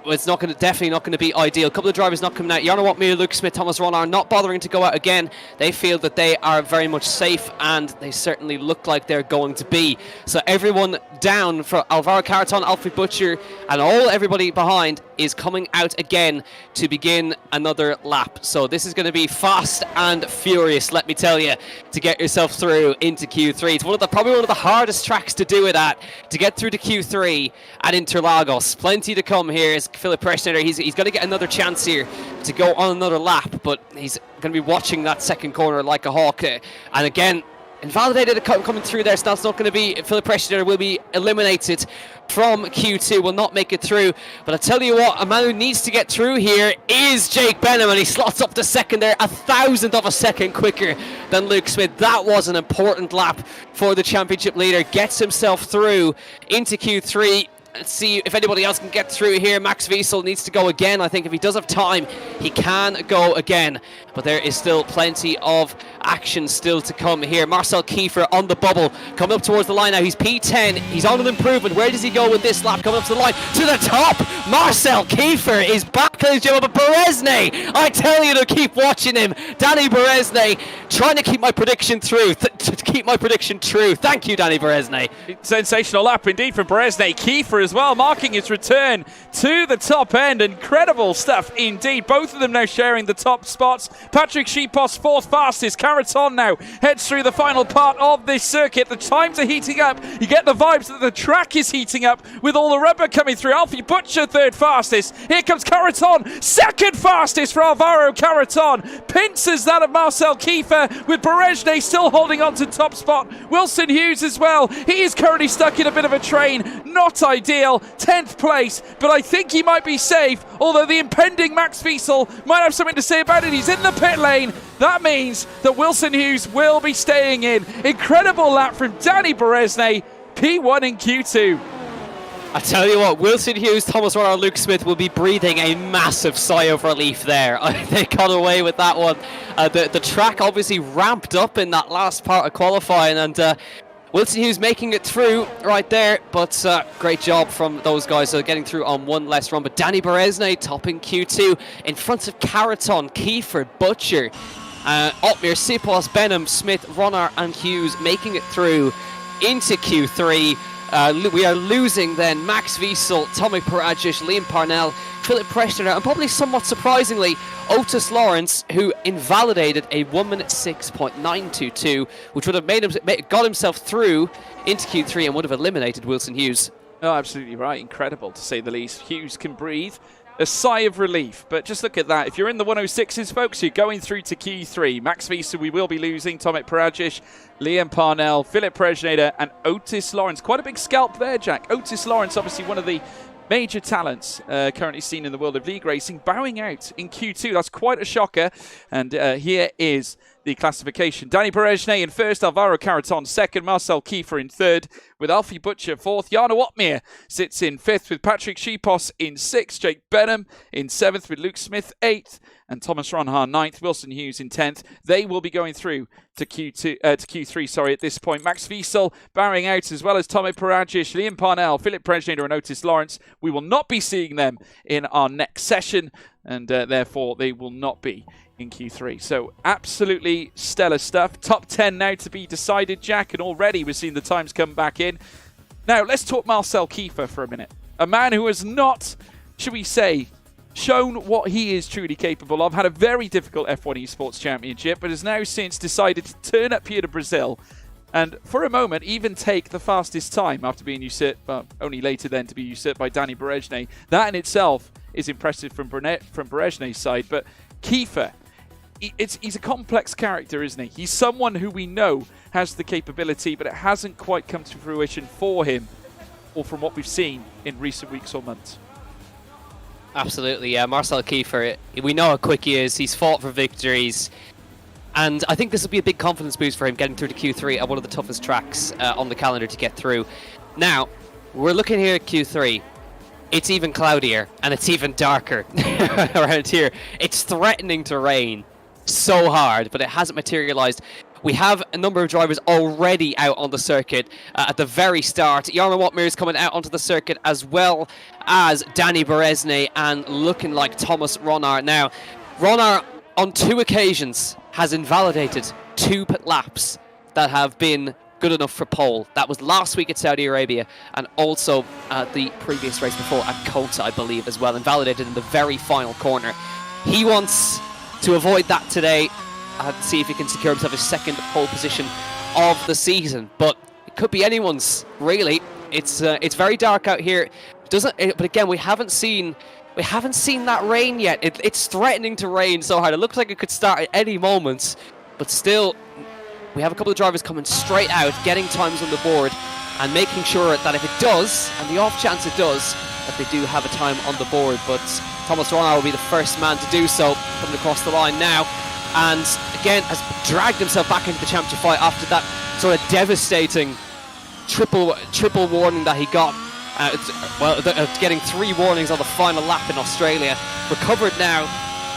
it's definitely not going to be ideal. A couple of drivers not coming out. Jarno Watmere, Luke Smith, Thomas Ron are not bothering to go out again. They feel that they are very much safe, and they certainly look like they're going to be. So everyone down for Alvaro Carreton, Alfie Butcher, and everybody behind is coming out again to begin another lap. So this is going to be fast and furious, let me tell you, to get yourself through into Q3. It's probably one of the hardest tracks to do it at, to get through to Q3 at Interlagos. Plenty to come here. Is Philip Preschneider. He's got to get another chance here to go on another lap, but he's going to be watching that second corner like a hawk. And again, invalidated coming through there, so that's not going to be. Philip Preschneider will be eliminated from Q2, will not make it through. But I tell you what, a man who needs to get through here is Jake Benham, and he slots up to second there, 1,000th of a second quicker than Luke Smith. That was an important lap for the championship leader. Gets himself through into Q3. Let's see if anybody else can get through here. Max Wiesel needs to go again. I think if he does have time, he can go again. But there is still plenty of action still to come here. Marcel Kiefer on the bubble, coming up towards the line now. He's P10. He's on an improvement. Where does he go with this lap? Coming up to the line, to the top. Marcel Kiefer is back, ladies and gentlemen. But Berezne, I tell you to keep watching him. Danny Berezne, trying to keep my prediction through. To keep my prediction true. Thank you, Danny Berezne. Sensational lap indeed from Berezne. Kiefer as well, marking his return to the top end. Incredible stuff indeed. Both of them now sharing the top spots. Patrick Schipos, fourth fastest. Carreton now heads through the final part of this circuit. The times are heating up. You get the vibes that the track is heating up with all the rubber coming through. Alfie Butcher, third fastest. Here comes Carreton, second fastest for Alvaro Carreton. Pincers that of Marcel Kiefer, with Berezne still holding on to top spot. Wilson Hughes as well. He is currently stuck in a bit of a train. Not ideal. 10th place, but I think he might be safe, although the impending Max Wiesel might have something to say about it. He's in the pit lane. That means that Wilson Hughes will be staying in. Incredible lap from Danny Berezne, P1 in Q2. I tell you what, Wilson Hughes, Thomas Ron, and Luke Smith will be breathing a massive sigh of relief there. They got away with that one. The track obviously ramped up in that last part of qualifying, and Wilson Hughes making it through right there, but great job from those guys getting through on one less run. But Danny Berezne topping Q2 in front of Carreton, Kiefer, Butcher, Otmir, Sipos, Benham, Smith, Ronar and Hughes making it through into Q3. We are losing then Max Wiesel, Tomek Paradzic, Liam Parnell, Philip Preschneider, and probably somewhat surprisingly, Otis Lawrence, who invalidated a 1:06.922, which would have got himself through into Q3 and would have eliminated Wilson Hughes. Oh, absolutely right. Incredible, to say the least. Hughes can breathe. A sigh of relief, but just look at that. If you're in the 106s, folks, you're going through to Q3. Max Wiesel, we will be losing. Tomek Paradzic, Liam Parnell, Philip Preschneider, and Otis Lawrence. Quite a big scalp there, Jack. Otis Lawrence, obviously one of the major talents currently seen in the world of league racing, bowing out in Q2. That's quite a shocker. And here is the classification. Danny Berezne in first, Alvaro Carreton second, Marcel Kiefer in third, with Alfie Butcher fourth. Jarno Watmere sits in fifth, with Patrick Schipos in sixth, Jake Benham in seventh, with Luke Smith eighth, and Thomas Ronhar ninth, Wilson Hughes in 10th. They will be going through to Q3 at this point. Max Wiesel bowing out, as well as Tomek Paradzic, Liam Parnell, Philip Preschneider and Otis Lawrence. We will not be seeing them in our next session, and therefore they will not be in Q3. So absolutely stellar stuff. Top 10 now to be decided, Jack, and already we're seeing the times come back in. Now let's talk Marcel Kiefer for a minute. A man who has not, should we say, shown what he is truly capable of. Had a very difficult F1 Esports Championship, but has now since decided to turn up here to Brazil and for a moment even take the fastest time after being usurped, well, only later then to be usurped by Danny Berezne. That in itself is impressive from Berezne's side, but Kiefer, he's a complex character, isn't he? He's someone who we know has the capability, but it hasn't quite come to fruition for him, or from what we've seen in recent weeks or months. Absolutely, yeah. Marcel Kiefer, we know how quick he is. He's fought for victories. And I think this will be a big confidence boost for him getting through to Q3 at one of the toughest tracks on the calendar to get through. Now, we're looking here at Q3. It's even cloudier and it's even darker around here. It's threatening to rain so hard, but it hasn't materialized. We have a number of drivers already out on the circuit at the very start. Jarno Watmir is coming out onto the circuit, as well as Danny Berezne and looking like Thomas Ronnar. Now, Ronnar on 2 occasions has invalidated 2 pit laps that have been good enough for pole. That was last week at Saudi Arabia, and also the previous race before at Kota, I believe, as well, invalidated in the very final corner. He wants to avoid that today and see if he can secure himself his 2nd pole position of the season. But it could be anyone's, really. It's very dark out here. But again, we haven't seen that rain yet. It's threatening to rain so hard. It looks like it could start at any moment, but still, we have a couple of drivers coming straight out, getting times on the board, and making sure that if it does, and the off chance it does, that they do have a time on the board. But Thomas Ronnar will be the first man to do so, coming across the line now, and again has dragged himself back into the championship fight after that sort of devastating triple warning that he got. Getting 3 warnings on the final lap in Australia. Recovered now.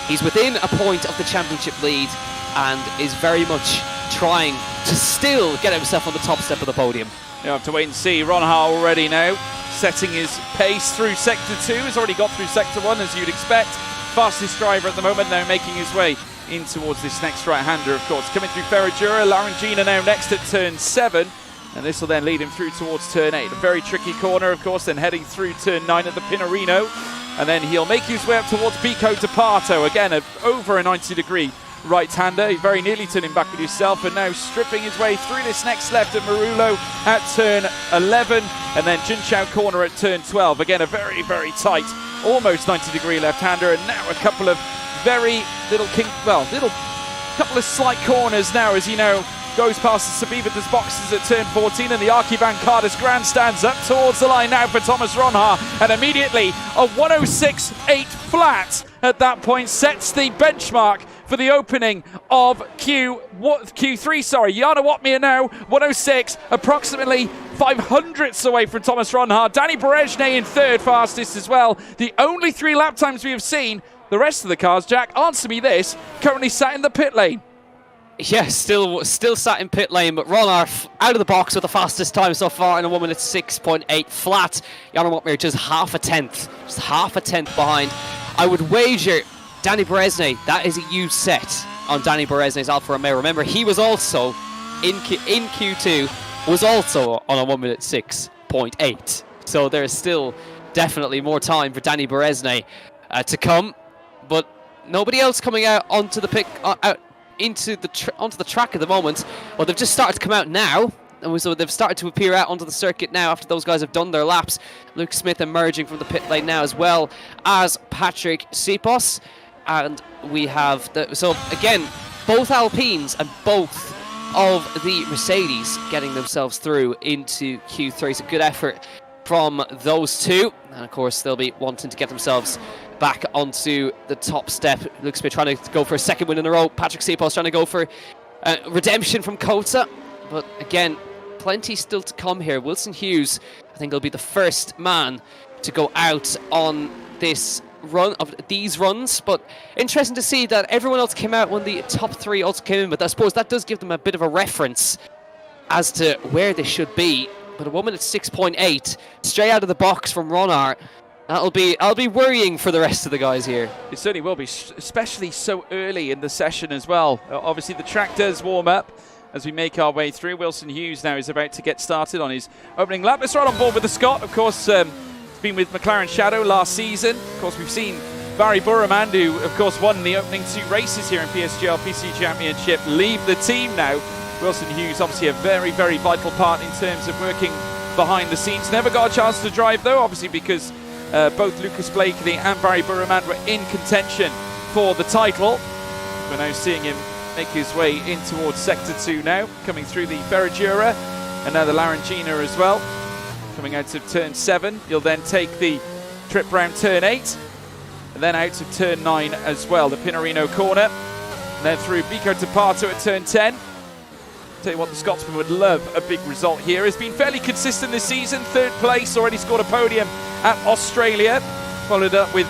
He's within a point of the championship lead and is very much trying to still get himself on the top step of the podium. You have to wait and see. Ronnar already now setting his pace through Sector 2. He's already got through Sector 1, as you'd expect. Fastest driver at the moment now, making his way in towards this next right-hander, of course. Coming through Ferragura, Larangina now next at turn 7. And this will then lead him through towards turn 8. A very tricky corner, of course, then heading through turn 9 at the Pinorino. And then he'll make his way up towards Pico de Pato. Again, over a 90-degree right-hander. He very nearly turning back with himself, and now stripping his way through this next left at Marullo at turn 11. And then Junchao corner at turn 12. Again, a very, very tight, almost 90-degree left-hander. And now a couple of very couple of slight corners now, as you know, goes past the Sabibatas boxes at turn 14, and the Archivan Cardis grandstands up towards the line now for Thomas Ronnar, and immediately a 106.8 flat at that point sets the benchmark for the opening of Q3. Jarno Watmir now 106, approximately 500ths away from Thomas Ronnar. Danny Berezne in 3rd, fastest as well. The only 3 lap times we have seen. The rest of the cars, Jack, answer me this, currently sat in the pit lane. Yeah, still sat in pit lane, but Ronnar out of the box with the fastest time so far in a 1 minute 6.8 flat. Jarno Watmir just half a tenth behind. I would wager Danny Berezne, that is a huge set on Danny Berezne's Alfa Romeo. Remember, he was also in Q2, was also on a 1 minute 6.8. So there is still definitely more time for Danny Berezne to come, but nobody else coming out onto the onto the track at the moment. Well, they've just started to come out now, and so they've started to appear out onto the circuit now after those guys have done their laps. Luke Smith emerging from the pit lane now, as well as Patrick Sipos, and we have so again both Alpines and both of the Mercedes getting themselves through into Q3. It's a good effort from those two, and of course they'll be wanting to get themselves back onto the top step. Luke Smith trying to go for a 2nd win in a row. Patrick Sipos trying to go for redemption from Kota. But again, plenty still to come here. Wilson Hughes, I think, will be the first man to go out on this run of these runs. But interesting to see that everyone else came out when the top 3 also came in. But I suppose that does give them a bit of a reference as to where they should be. But a 1 minute 6.8 straight out of the box from Ronnar. I'll be worrying for the rest of the guys here. It certainly will be, especially so early in the session as well. Obviously, the track does warm up as we make our way through. Wilson Hughes now is about to get started on his opening lap. Let's ride on board with the Scot. Of course, he's been with McLaren Shadow last season. Of course, we've seen Barry Burraman, who, of course, won the opening 2 races here in PSGL PC Championship, leave the team now. Wilson Hughes, obviously a very, very vital part in terms of working behind the scenes. Never got a chance to drive, though, obviously, because both Lucas Blakely and Barry Burraman were in contention for the title. We're now seeing him make his way in towards Sector 2 now, coming through the Ferragura and now the Larangina as well. Coming out of turn 7, you'll then take the trip round turn 8, and then out of turn 9 as well, the Pinorino corner, and then through Bico to Pato at turn 10. Tell you what, the Scotsman would love a big result here. Has been fairly consistent this season, 3rd place, already scored a podium at Australia, followed up with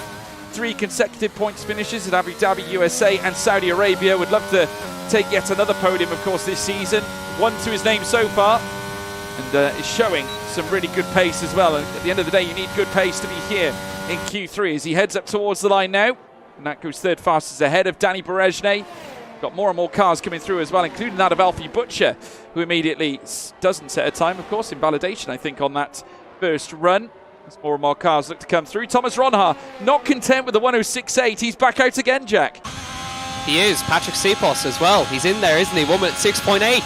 3 consecutive points finishes at Abu Dhabi, USA and Saudi Arabia. Would love to take yet another podium, of course, this season. 1 to his name so far, and is showing some really good pace as well. And at the end of the day, you need good pace to be here in Q3 as he heads up towards the line now. And that goes 3rd fastest ahead of Danny Berejne. Got more and more cars coming through as well, including that of Alfie Butcher, who immediately doesn't set a time, of course, in validation, I think, on that first run. As more and more cars look to come through. Thomas Ronha not content with the 106.8. He's back out again, Jack. He is. Patrick Sepos as well. He's in there, isn't he? 1 minute 6.8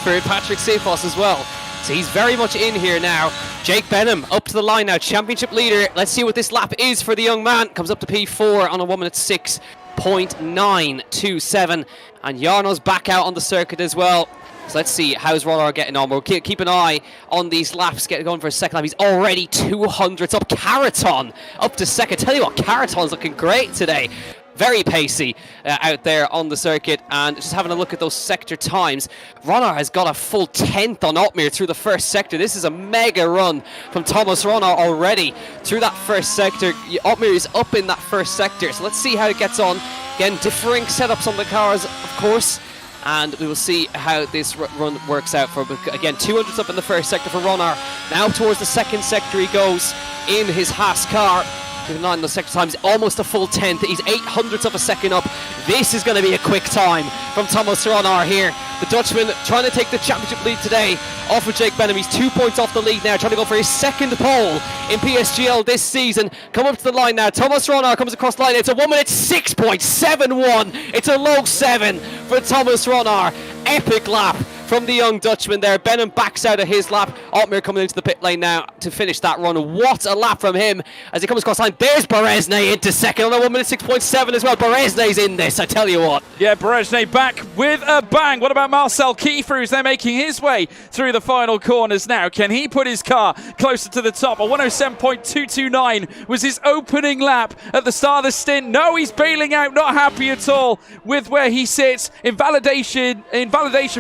for Patrick Sepos as well. So he's very much in here now. Jake Benham up to the line now. Championship leader. Let's see what this lap is for the young man. Comes up to P4 on a 1 minute 6.927. And Jarno's back out on the circuit as well. So let's see how's Ronar getting on. We'll keep an eye on these laps. Get going for a second lap. He's already 200s up. Caraton up to second. Tell you what, Caraton's looking great today. Very pacey out there on the circuit. And just having a look at those sector times, Ronar has got a full 10th on Otmir through the first sector. This is a mega run from Thomas Ronar already through that first sector. Otmir is up in that first sector. So let's see how it gets on. Again, differing setups on the cars, of course. And we will see how this run works out for, again, 200s up in the first sector for Ronar. Now towards the second sector he goes in his Haas car. Keeping an eye on the sector times, almost a full 10th. He's 800ths of a second up. This is going to be a quick time from Thomas Ronar here. The Dutchman trying to take the championship lead today off of Jake Benham. He's 2 points off the lead now, trying to go for his second pole in PSGL this season. Come up to the line now. Thomas Ronar comes across the line. It's a 1 minute 6.71. It's a low 7 for Thomas Ronar. Epic lap from the young Dutchman there. Benham backs out of his lap. Otmir coming into the pit lane now to finish that run. What a lap from him as he comes across the line. There's Berezne into second on a 1 minute 6.7 as well. Berezne's in this, I tell you what. Yeah, Berezne back with a bang. What about Marcel Kiefer, who's there making his way through the final corners now? Can he put his car closer to the top? A 107.229 was his opening lap at the start of the stint. No, he's bailing out, not happy at all with where he sits. Invalidation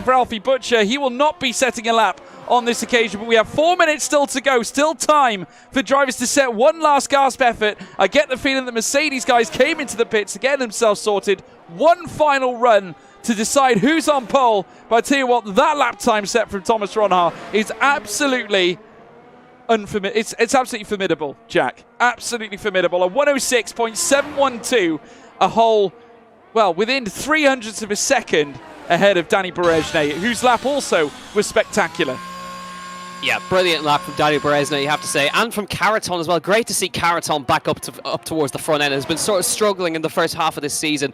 for Alfie Butcher. He will not be setting a lap on this occasion, but we have 4 minutes still to go. Still time for drivers to set one last gasp effort. I get the feeling that Mercedes guys came into the pits to get themselves sorted. One final run to decide who's on pole. But I tell you what, that lap time set from Thomas Ronha is absolutely it's absolutely formidable, Jack. Absolutely formidable. A 106.712, a whole, well, within 300ths of a second ahead of Danny Berejne, whose lap also was spectacular. Yeah, brilliant lap from Danny Berezne, you have to say, and from Caraton as well. Great to see Caraton back up towards the front end. Has been sort of struggling in the first half of this season,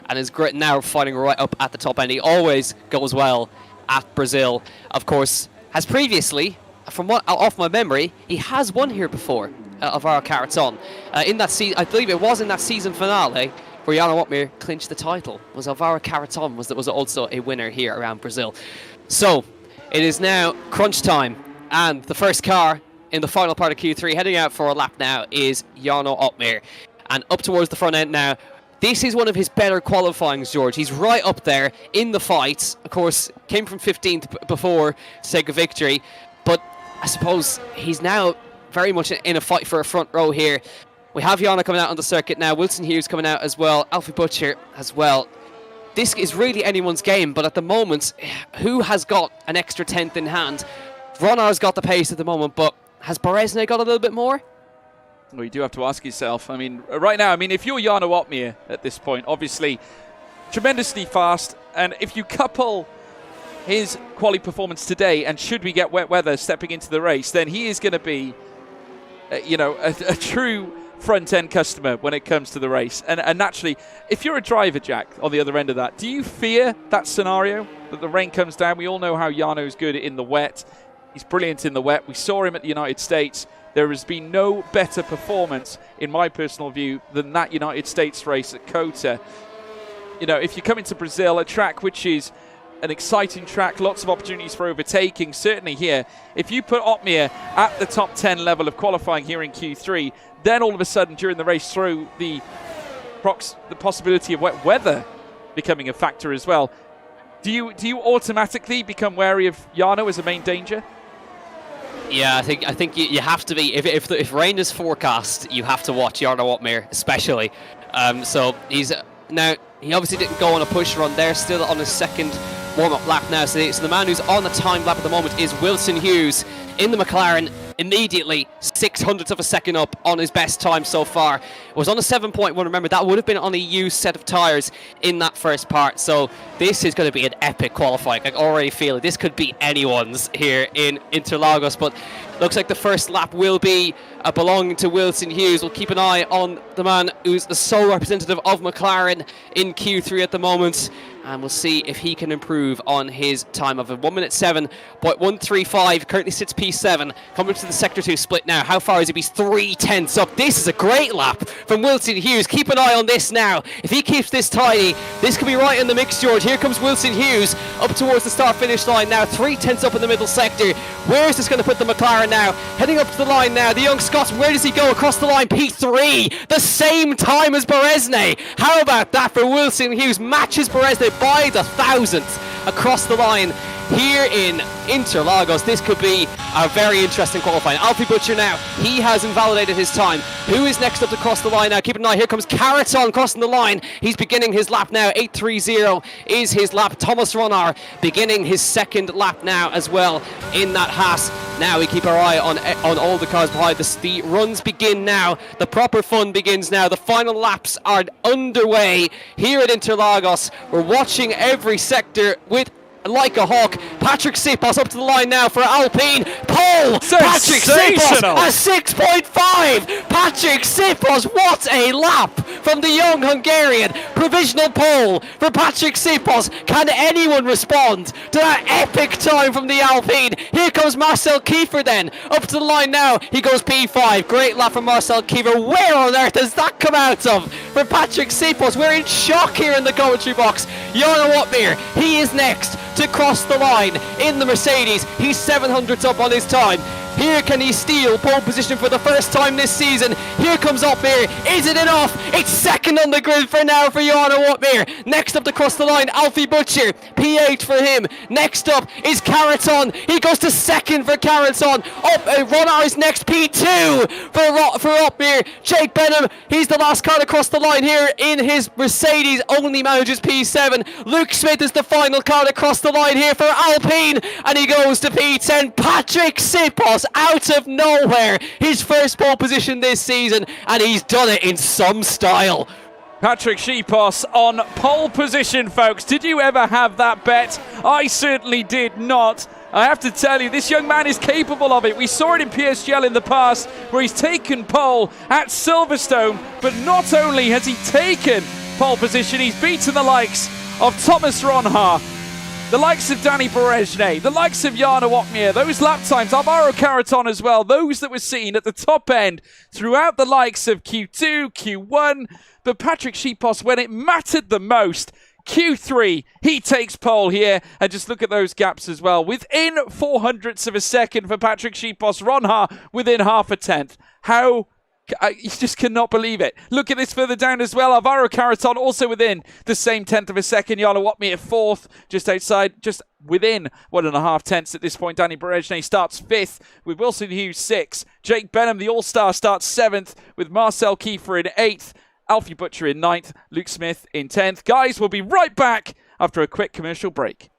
and is great now fighting right up at the top end. He always goes well at Brazil. Of course, has previously, from what off my memory, he has won here before of our Caraton. In that season, I believe it was in that season finale, where Jarno Otmir clinched the title. Was Alvaro Caraton was also a winner here around Brazil. So it is now crunch time, and the first car in the final part of Q3 heading out for a lap now is Jarno Otmir, and up towards the front end now. This is one of his better qualifyings, George. He's right up there in the fight. Of course, came from 15th before to take a victory, but I suppose he's now very much in a fight for a front row here. We have Jarno coming out on the circuit now. Wilson Hughes coming out as well. Alfie Butcher as well. This is really anyone's game, but at the moment, who has got an extra 10th in hand? Ronar's got the pace at the moment, but has Berezne got a little bit more? Well, you do have to ask yourself. I mean, right now, if you're Jarno Otmir at this point, obviously tremendously fast, and if you couple his quali performance today, and should we get wet weather stepping into the race, then he is going to be, a true front-end customer when it comes to the race. And naturally, if you're a driver, Jack, on the other end of that, do you fear that scenario, that the rain comes down? We all know how Jarno's good in the wet. He's brilliant in the wet. We saw him at the United States. There has been no better performance, in my personal view, than that United States race at COTA. you know, if you come into Brazil, a track which is an exciting track, lots of opportunities for overtaking, certainly here. If you put Otmir at the top 10 level of qualifying here in Q3, then all of a sudden during the race through the possibility of wet weather becoming a factor as well. Do you automatically become wary of Jarno as a main danger? Yeah, I think you have to be. If rain is forecast, you have to watch Jarno Otmir, especially. So he obviously didn't go on a push run there, still on his second warm-up lap now. So the man who's on the time lap at the moment is Wilson Hughes in the McLaren, immediately 600th of a second up on his best time so far. It was on a 7.1, remember, that would have been on a used set of tyres in that first part. So this is going to be an epic qualifying. I already feel it. This could be anyone's here in Interlagos, but looks like the first lap will be belonging to Wilson Hughes. We'll keep an eye on the man who's the sole representative of McLaren in Q3 at the moment, and we'll see if he can improve on his time of a 1:07.135. Currently sits P7, coming to the Sector 2 split now. How far is he? He's 3/10 up. This is a great lap from Wilson Hughes. Keep an eye on this now. If he keeps this tidy, this could be right in the mix, George. Here comes Wilson Hughes up towards the start-finish line now. 3/10 up in the middle sector. Where is this going to put the McLaren now? Heading up to the line now. The young Scotsman, where does he go across the line? P3, the same time as Beresnay. How about that for Wilson Hughes? Matches Beresnay by the 1,000th across the line here in Interlagos. This could be a very interesting qualifying. Alfie Butcher now, he has invalidated his time. Who is next up to cross the line now? Keep an eye, here comes Caraton crossing the line. He's beginning his lap now. 8:30 is his lap. Thomas Ronar beginning his second lap now as well in that Haas. Now we keep our eye on all the cars behind us. The runs begin now. The proper fun begins now. The final laps are underway here at Interlagos. We're watching every sector with like a hawk. Patrick Sipos up to the line now for Alpine. Pole! Patrick Sipos a 6.5! Patrick Sipos, what a lap from the young Hungarian. Provisional pole for Patrick Sipos. Can anyone respond to that epic time from the Alpine? Here comes Marcel Kiefer then. Up to the line now. He goes P5. Great lap from Marcel Kiefer. Where on earth has that come out of for Patrick Sipos? We're in shock here in the commentary box. Jarno Otmir, he is next to cross the line in the Mercedes. He's 700th up on his time. Here can he steal pole position for the first time this season. Here comes Otmir. Is it enough? It's second on the grid for now for Jarno Otmir. Next up to cross the line, Alfie Butcher. P8 for him. Next up is Caraton. He goes to second for Caraton. Ronar is next. P2 for Otmir. Jake Benham, he's the last car to cross the line here in his Mercedes. Only manages P7. Luke Smith is the final car to cross the line here for Alpine. And he goes to P10. Patrick Sipos out of nowhere, his first pole position this season, and he's done it in some style. Patrick Sipos on pole position, folks. Did you ever have that bet? I certainly did not. I have to tell you, this young man is capable of it. We saw it in PSGL in the past, where he's taken pole at Silverstone, but not only has he taken pole position, he's beaten the likes of Thomas Ronhaar, the likes of Danny Beresnay, the likes of Jarno Otmir, those lap times, Alvaro Caraton as well, those that were seen at the top end throughout the likes of Q2, Q1. But Patrick Sipos, when it mattered the most, Q3, he takes pole here. And just look at those gaps as well. Within 400ths of a second for Patrick Sipos, Ronhaar within half a tenth. You just cannot believe it. Look at this further down as well. Alvaro Caraton also within the same tenth of a second. Jarno Otmir fourth, just outside, just within 1.5 tenths at this point. Danny Beresnay starts fifth with Wilson Hughes sixth. Jake Benham, the All-Star, starts seventh with Marcel Kiefer in eighth. Alfie Butcher in ninth. Luke Smith in 10th. Guys, we'll be right back after a quick commercial break.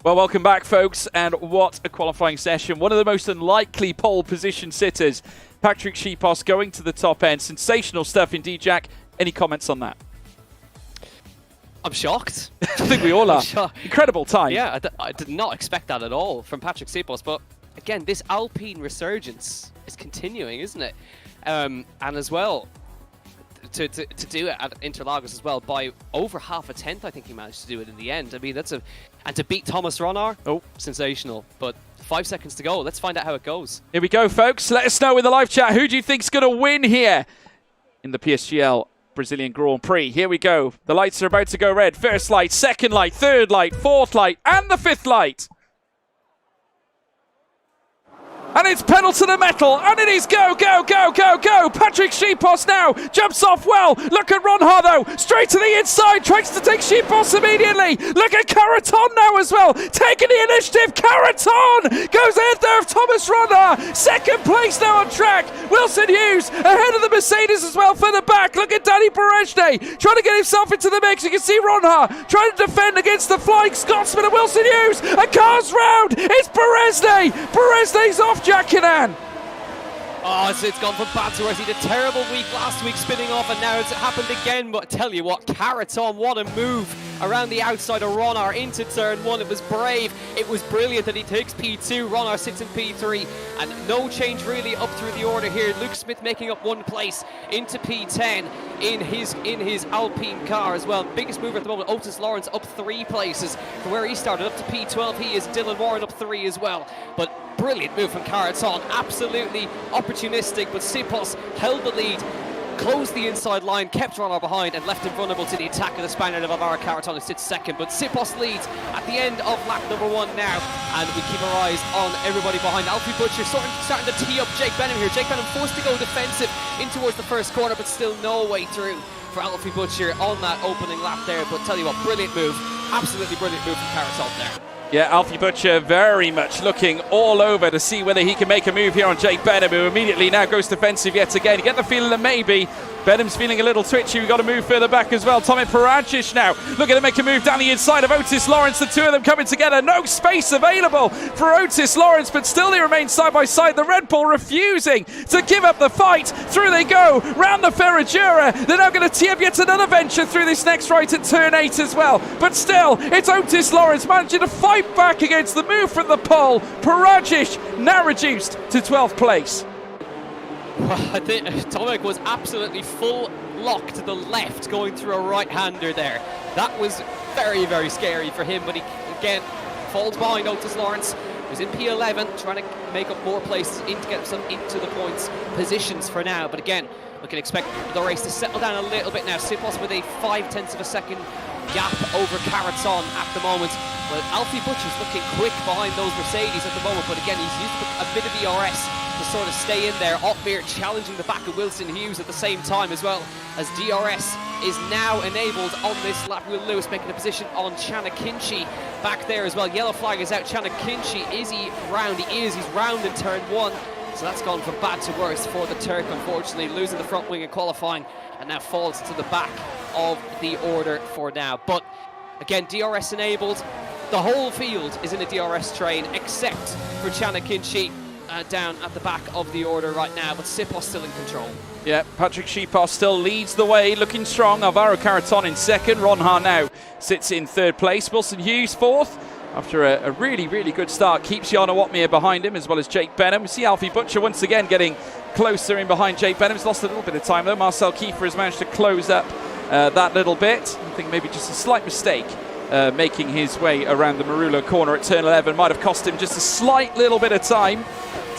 Well, welcome back, folks, and what a qualifying session. One of the most unlikely pole position sitters, Patrick Schipos, going to the top end. Sensational stuff indeed, Jack. Any comments on that? I'm shocked. I think we all are. Incredible time. Yeah, I did not expect that at all from Patrick Schipos. But again, this Alpine resurgence is continuing, isn't it? And as well, to do it at Interlagos as well by over half a tenth, I think he managed to do it in the end. I mean, and to beat Thomas Ronnar, sensational. But 5 seconds to go. Let's find out how it goes. Here we go, folks. Let us know in the live chat, who do you think's going to win here in the PSGL Brazilian Grand Prix? Here we go. The lights are about to go red. First light, second light, third light, fourth light, and the fifth light. And it's pedal to the metal, and it is go, go, go, go, go. Patrick Schipos now jumps off well. Look at Ronhar though, straight to the inside, tries to take Schipos immediately. Look at Caraton now as well, taking the initiative. Caraton goes ahead there of Thomas Ronhar. Second place now on track. Wilson Hughes ahead of the Mercedes as well for the back. Look at Danny Berejne trying to get himself into the mix. You can see Ronhar trying to defend against the Flying Scotsman and Wilson Hughes. A car's round. It's Berejne. Berejne's off. Jackinan. Oh, it's gone from bad to worse. He had a terrible week last week spinning off, and now it's happened again. But I tell you what, Caraton, what a move around the outside of Ronhar into turn one. It was brave. It was brilliant that he takes P2. Ronhar sits in P3, and no change really up through the order here. Luke Smith making up one place into P10 in his Alpine car as well. Biggest mover at the moment, Otis Lawrence up 3 places from where he started up to P12. He is Dylan Warren up 3 as well. But brilliant move from Caraton, absolutely opportunistic, but Schipos held the lead, closed the inside line, kept Ronhar behind, and left him vulnerable to the attack of the Spaniard of Alvaro Caraton, who sits second. But Schipos leads at the end of lap number 1 now, and we keep our eyes on everybody behind. Alfie Butcher starting to tee up Jake Benham here. Jake Benham forced to go defensive in towards the first corner, but still no way through for Alfie Butcher on that opening lap there. But tell you what, brilliant move, absolutely brilliant move from Caraton there. Yeah, Alfie Butcher very much looking all over to see whether he can make a move here on Jake Benham, who immediately now goes defensive yet again. You get the feeling that maybe Benham's feeling a little twitchy. We've got to move further back as well. Tommy Paracic now looking to make a move down the inside of Otis Lawrence. The two of them coming together. No space available for Otis Lawrence, but still they remain side by side. The Red Bull refusing to give up the fight. Through they go, round the Ferragura. They're now going to tee up yet another venture through this next right at turn 8 as well. But still, it's Otis Lawrence managing to fight back against the move from the pole. Paracic now reduced to 12th place. I think Tomek was absolutely full lock to the left going through a right-hander there. That was very, very scary for him, but he again falls behind Otis Lawrence, who's in P11, trying to make up more places to get himself into the points positions for now. But again, we can expect the race to settle down a little bit now. Schipos with a 0.5 of a second gap over Caraton at the moment. Well, Alfie Butcher's looking quick behind those Mercedes at the moment, but again, he's used a bit of DRS to sort of stay in there. Otmir challenging the back of Wilson Hughes at the same time as well, as DRS is now enabled on this lap. Will Lewis making a position on Chanakinchi back there as well. Yellow flag is out. Chanakinchi, is he round? He is. He's round in turn 1. So that's gone from bad to worse for the Turk, unfortunately, losing the front wing in qualifying and now falls to the back of the order for now. But again, DRS enabled. The whole field is in a DRS train except for Chanakinchi down at the back of the order right now, but Schipos still in control. Yeah, Patrick Schipos still leads the way, looking strong. Alvaro Caraton in second. Ronhar now sits in 3rd place. Wilson Hughes 4th. After a really, really good start, keeps Jarno Otmir behind him, as well as Jake Benham. We see Alfie Butcher once again getting closer in behind Jake Benham. He's lost a little bit of time, though. Marcel Kiefer has managed to close up that little bit. I think maybe just a slight mistake making his way around the Marula corner at turn 11. Might have cost him just a slight little bit of time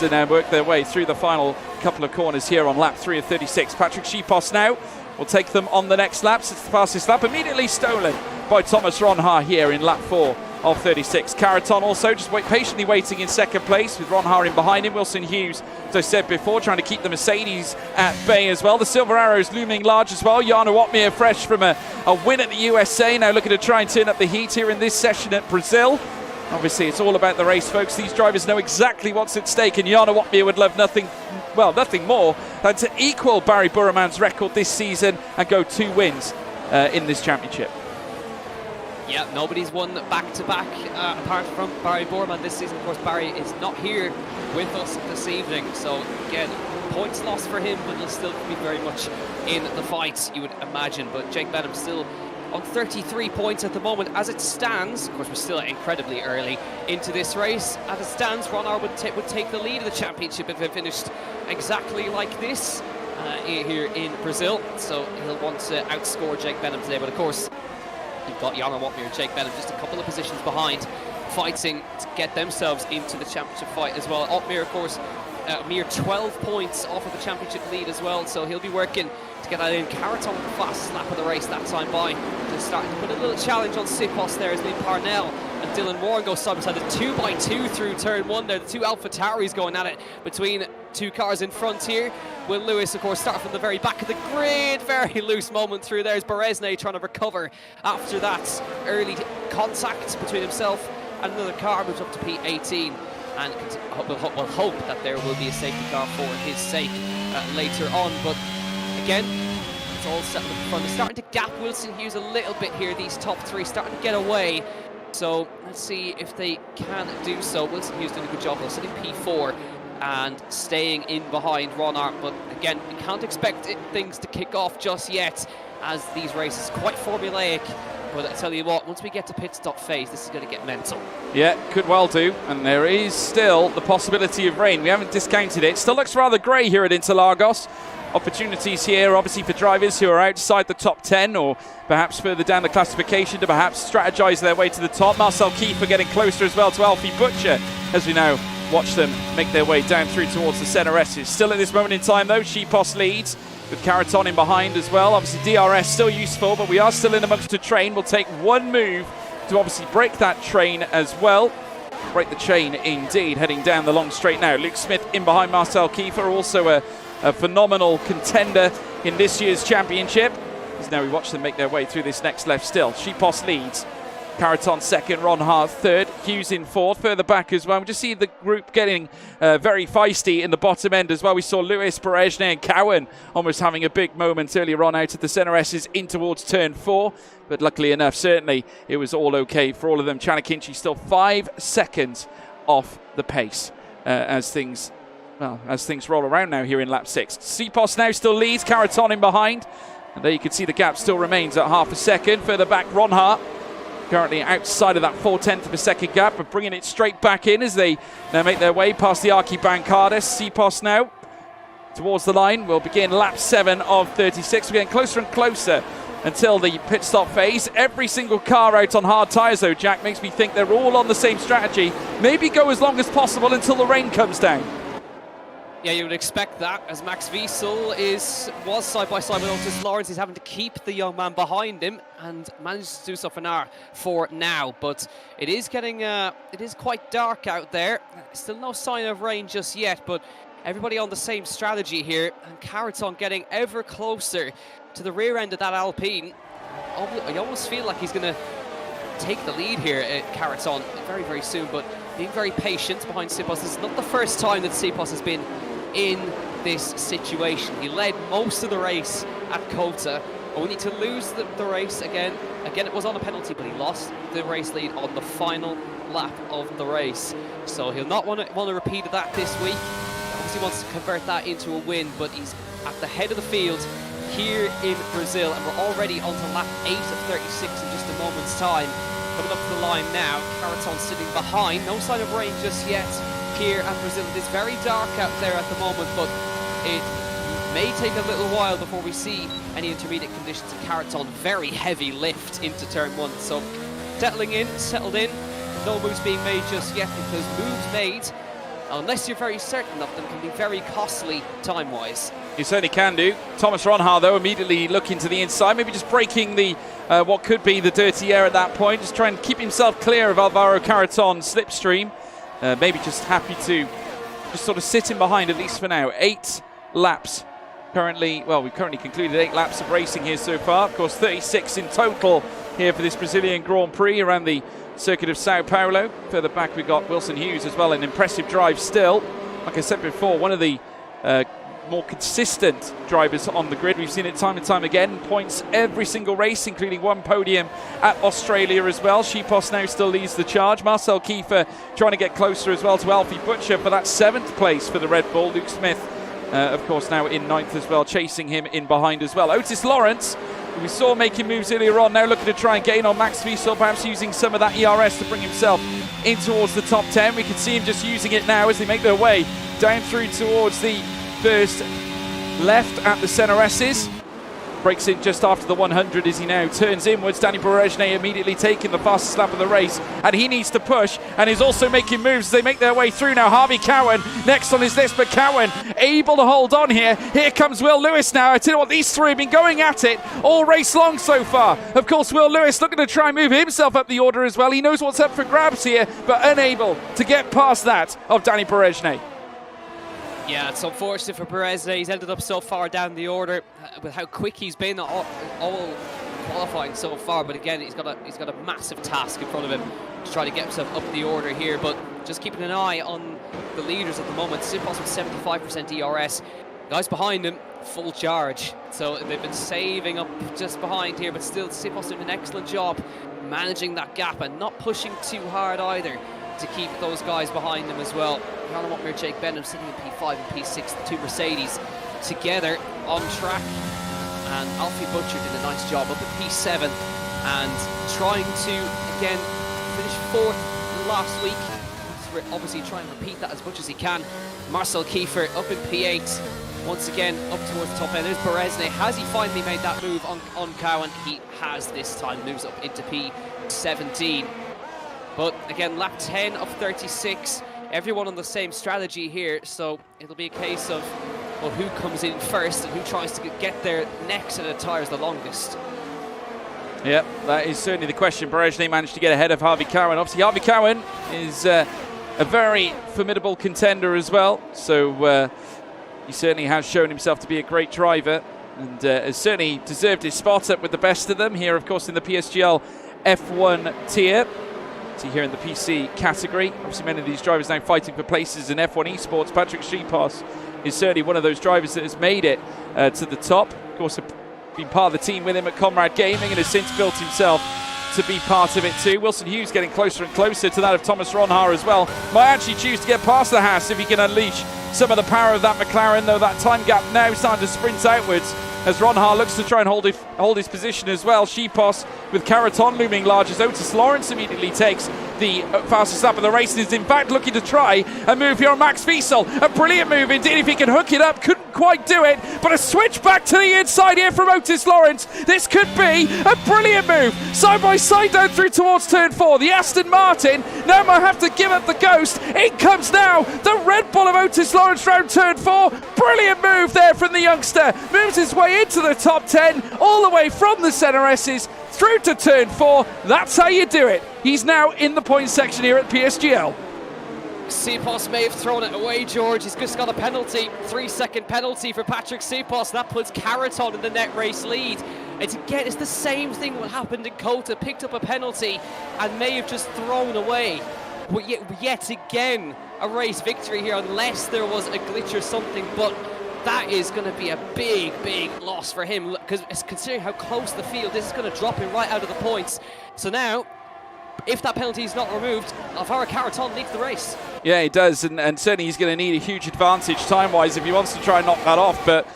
to now work their way through the final couple of corners here on lap 3 of 36. Patrick Schipos now will take them on the next lap. It's the fastest lap, immediately stolen by Thomas Ronhar here in lap 4 of 36. Caraton also just patiently waiting in 2nd place with Ronhar in behind him. Wilson Hughes, as I said before, trying to keep the Mercedes at bay as well. The Silver Arrows looming large as well. Jarno Otmir fresh from a win at the USA, now looking to try and turn up the heat here in this session at Brazil. Obviously, it's all about the race, folks. These drivers know exactly what's at stake, and Jarno Otmir would love nothing more than to equal Barry Burraman's record this season and go 2 wins in this championship. Yeah, nobody's won back-to-back apart from Barry Borman this season. Of course, Barry is not here with us this evening, so again, points lost for him, but he'll still be very much in the fight, you would imagine. But Jake Benham still on 33 points at the moment as it stands. Of course, we're still incredibly early into this race. As it stands, Ron would take the lead of the championship if it finished exactly like this here in Brazil. So he'll want to outscore Jake Benham today. But of course, you've got Jarno Opmeer and Jake Benham just a couple of positions behind, fighting to get themselves into the championship fight as well. Opmeer, of course, a mere 12 points off of the championship lead as well, so he'll be working to get that in. Carrot on the fastest lap of the race that time by. Just starting to put a little challenge on Sipos there as Liam Parnell and Dylan Warren go side by side. The 2x2 through turn one there. The two Alpha Tauris going at it between two cars in front here. Will Lewis, of course, start from the very back of the grid. Very loose moment through there as Beresnay trying to recover after that early contact between himself and another car. Moves up to P18. And we'll hope that there will be a safety car for his sake later on. But again, it's all settled in front. They're starting to gap Wilson Hughes a little bit here. These top three starting to get away. So let's see if they can do so. Wilson Hughes doing a good job though, sitting P4 and staying in behind Ron Hart. But again, we can't expect things to kick off just yet, as these races are quite formulaic. But I tell you what, once we get to pit stop phase, this is going to get mental. Yeah, could well do. And there is still the possibility of rain. We haven't discounted it. Still looks rather grey here at Interlagos. Opportunities here, obviously, for drivers who are outside the top 10 or perhaps further down the classification to perhaps strategize their way to the top. Marcel Kiefer getting closer as well to Alfie Butcher as we now watch them make their way down through towards the center S's. Still at this moment in time, though, Shipos leads, with Caraton in behind as well. Obviously DRS still useful, but we are still in amongst a train. We'll take one move to obviously break that train as well. Break the chain indeed, heading down the long straight now. Luke Smith in behind Marcel Kiefer, also a phenomenal contender in this year's championship. As now we watch them make their way through this next left still. Shipos leads. Caraton second, Ron Hart third, Hughes in fourth, further back as well. We just see the group getting very feisty in the bottom end as well. We saw Lewis, Beresnay and Cowan almost having a big moment earlier on out at the centre S's in towards turn 4. But luckily enough, certainly it was all okay for all of them. Chanakinchi still 5 seconds off the pace as things roll around now here in lap 6. Sipos now still leads, Caraton in behind. And there you can see the gap still remains at half a second. Further back, Ron Hart, currently outside of that 0.4 of a second gap, but bringing it straight back in as they now make their way past the Archie Bancardes. Sipos now towards the line. We'll begin lap 7 of 36. We're getting closer and closer until the pit stop phase. Every single car out on hard tyres though, Jack, makes me think they're all on the same strategy. Maybe go as long as possible until the rain comes down. Yeah, you would expect that, as Max Wiesel was side by side with Otis Lawrence. He's having to keep the young man behind him and manages to do so for now. But it is getting it is quite dark out there. Still no sign of rain just yet, but everybody on the same strategy here. And Caraton getting ever closer to the rear end of that Alpine. I almost feel like he's going to take the lead here at Caraton very, very soon, but being very patient behind Sipos. This is not the first time that Sipos has been in this situation. He led most of the race at Kota, only to lose the race again. Again, it was on a penalty, but he lost the race lead on the final lap of the race. So he'll not want to repeat that this week. Obviously wants to convert that into a win, but he's at the head of the field here in Brazil, and we're already on to lap 8 of 36 in just a moment's time. Coming up to the line now, Caraton sitting behind. No sign of rain just yet here at Brazil. It is very dark out there at the moment, but it may take a little while before we see any intermediate conditions in Caraton. Very heavy lift into turn 1. So settled in. No moves being made just yet, because moves made, unless you're very certain of them, can be very costly time-wise. You certainly can do. Thomas Ronhard, though, immediately looking to the inside, maybe just breaking the what could be the dirty air at that point, just trying to keep himself clear of Alvaro Caraton's slipstream. Maybe just happy to just sort of sit in behind, at least for now. 8 laps currently. Well, we've currently concluded 8 laps of racing here so far. Of course, 36 in total here for this Brazilian Grand Prix around the circuit of Sao Paulo. Further back, we've got Wilson Hughes as well, an impressive drive still. Like I said before, one of the more consistent drivers on the grid. We've seen it time and time again. Points every single race, including one podium at Australia as well. Shipos now still leads the charge. Marcel Kiefer trying to get closer as well to Alfie Butcher for that 7th place for the Red Bull. Luke Smith, of course, now in 9th as well, chasing him in behind as well. Otis Lawrence, who we saw making moves earlier on, now looking to try and gain on Max Wiesel, perhaps using some of that ERS to bring himself in towards the top 10. We can see him just using it now as they make their way down through towards the first left at the Senna S's. Breaks in just after the 100 as he now turns inwards. Danny Berejne immediately taking the fastest lap of the race, and he needs to push and is also making moves as they make their way through now. Harvey Cowan next on his list, but Cowan able to hold on here. Here comes Will Lewis now. I tell you what, these three have been going at it all race long so far. Of course, Will Lewis looking to try and move himself up the order as well. He knows what's up for grabs here, but unable to get past that of Danny Berejne. Yeah, it's unfortunate for Berejne. He's ended up so far down the order with how quick he's been all qualifying so far. But again, he's got a massive task in front of him to try to get himself up the order here. But just keeping an eye on the leaders at the moment. Sipos with 75% ERS. Guys behind him, full charge. So they've been saving up just behind here, but still Sipos doing an excellent job managing that gap and not pushing too hard either to keep those guys behind them as well. Callum Upmer, Jake Benham sitting in P5 and P6, the two Mercedes together on track. And Alfie Butcher did a nice job up at P7 and trying to, again, finish 4th last week. So obviously try and repeat that as much as he can. Marcel Kiefer up in P8, once again up towards the top end. There's Berejne. Has he finally made that move on Cowan? He has this time, moves up into P17. But again, lap 10 of 36, everyone on the same strategy here, so it'll be a case of, well, who comes in first and who tries to get there next and the tyres the longest. Yep, that is certainly the question. Berejne managed to get ahead of Harvey Cowan. Obviously, Harvey Cowan is a very formidable contender as well, so he certainly has shown himself to be a great driver and has certainly deserved his spot up with the best of them here, of course, in the PSGL F1 tier. See here in the PC category. Obviously, many of these drivers now fighting for places in F1 esports. Patrick Shipos is certainly one of those drivers that has made it to the top. Of course, been part of the team with him at Comrade Gaming and has since built himself to be part of it too. Wilson Hughes getting closer and closer to that of Thomas Ronhaar as well. Might actually choose to get past the Haas if he can unleash some of the power of that McLaren, though that time gap now starting to sprint outwards as Ronhaar looks to try and hold his position as well. Shipos with Caraton looming large as Otis Lawrence immediately takes the fastest lap of the race and is in fact looking to try a move here on Max Wiesel. A brilliant move indeed if he can hook it up. Couldn't quite do it, but a switch back to the inside here from Otis Lawrence. This could be a brilliant move. Side by side down through towards turn 4. The Aston Martin now might have to give up the ghost. In comes now the Red Bull of Otis Lawrence round turn 4. Brilliant move there from the youngster. Moves his way into the top 10, all the way from the Senna S's through to turn 4. That's how you do it. He's now in the points section here at PSGL. Sipos may have thrown it away, George. He's just got a penalty, 3-second penalty for Patrick Sipos. That puts Caraton in the net race lead. It's the same thing what happened in Kota. Picked up a penalty and may have just thrown away. But yet again, a race victory here, unless there was a glitch or something. But that is going to be a big, big loss for him, because considering how close the field is, it's going to drop him right out of the points. So now, if that penalty is not removed, Alvaro Caraton leads the race. Yeah, he does, and certainly he's going to need a huge advantage time-wise if he wants to try and knock that off, but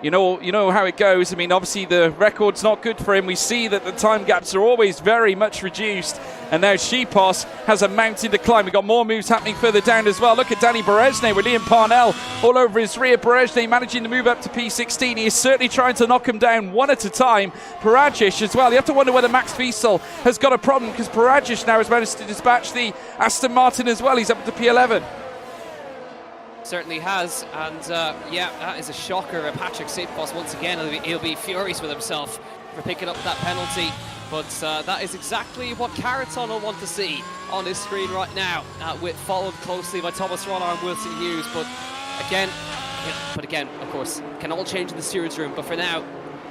you know how it goes. I mean, obviously the record's not good for him. We see that the time gaps are always very much reduced, and now Shipos has a mountain to climb. We've got more moves happening further down as well. Look at Danny Berejne with Liam Parnell all over his rear. Berejne managing to move up to P16. He is certainly trying to knock him down one at a time. Paragic as well. You have to wonder whether Max Wiesel has got a problem, because Paragic now has managed to dispatch the Aston Martin as well. He's up to P11. Certainly has, and yeah, that is a shocker. Patrick Sipos once again, he'll be furious with himself for picking up that penalty, but that is exactly what Caraton will want to see on his screen right now, with followed closely by Thomas Ronhaar and Wilson Hughes. But again, of course, can all change in the stewards room, but for now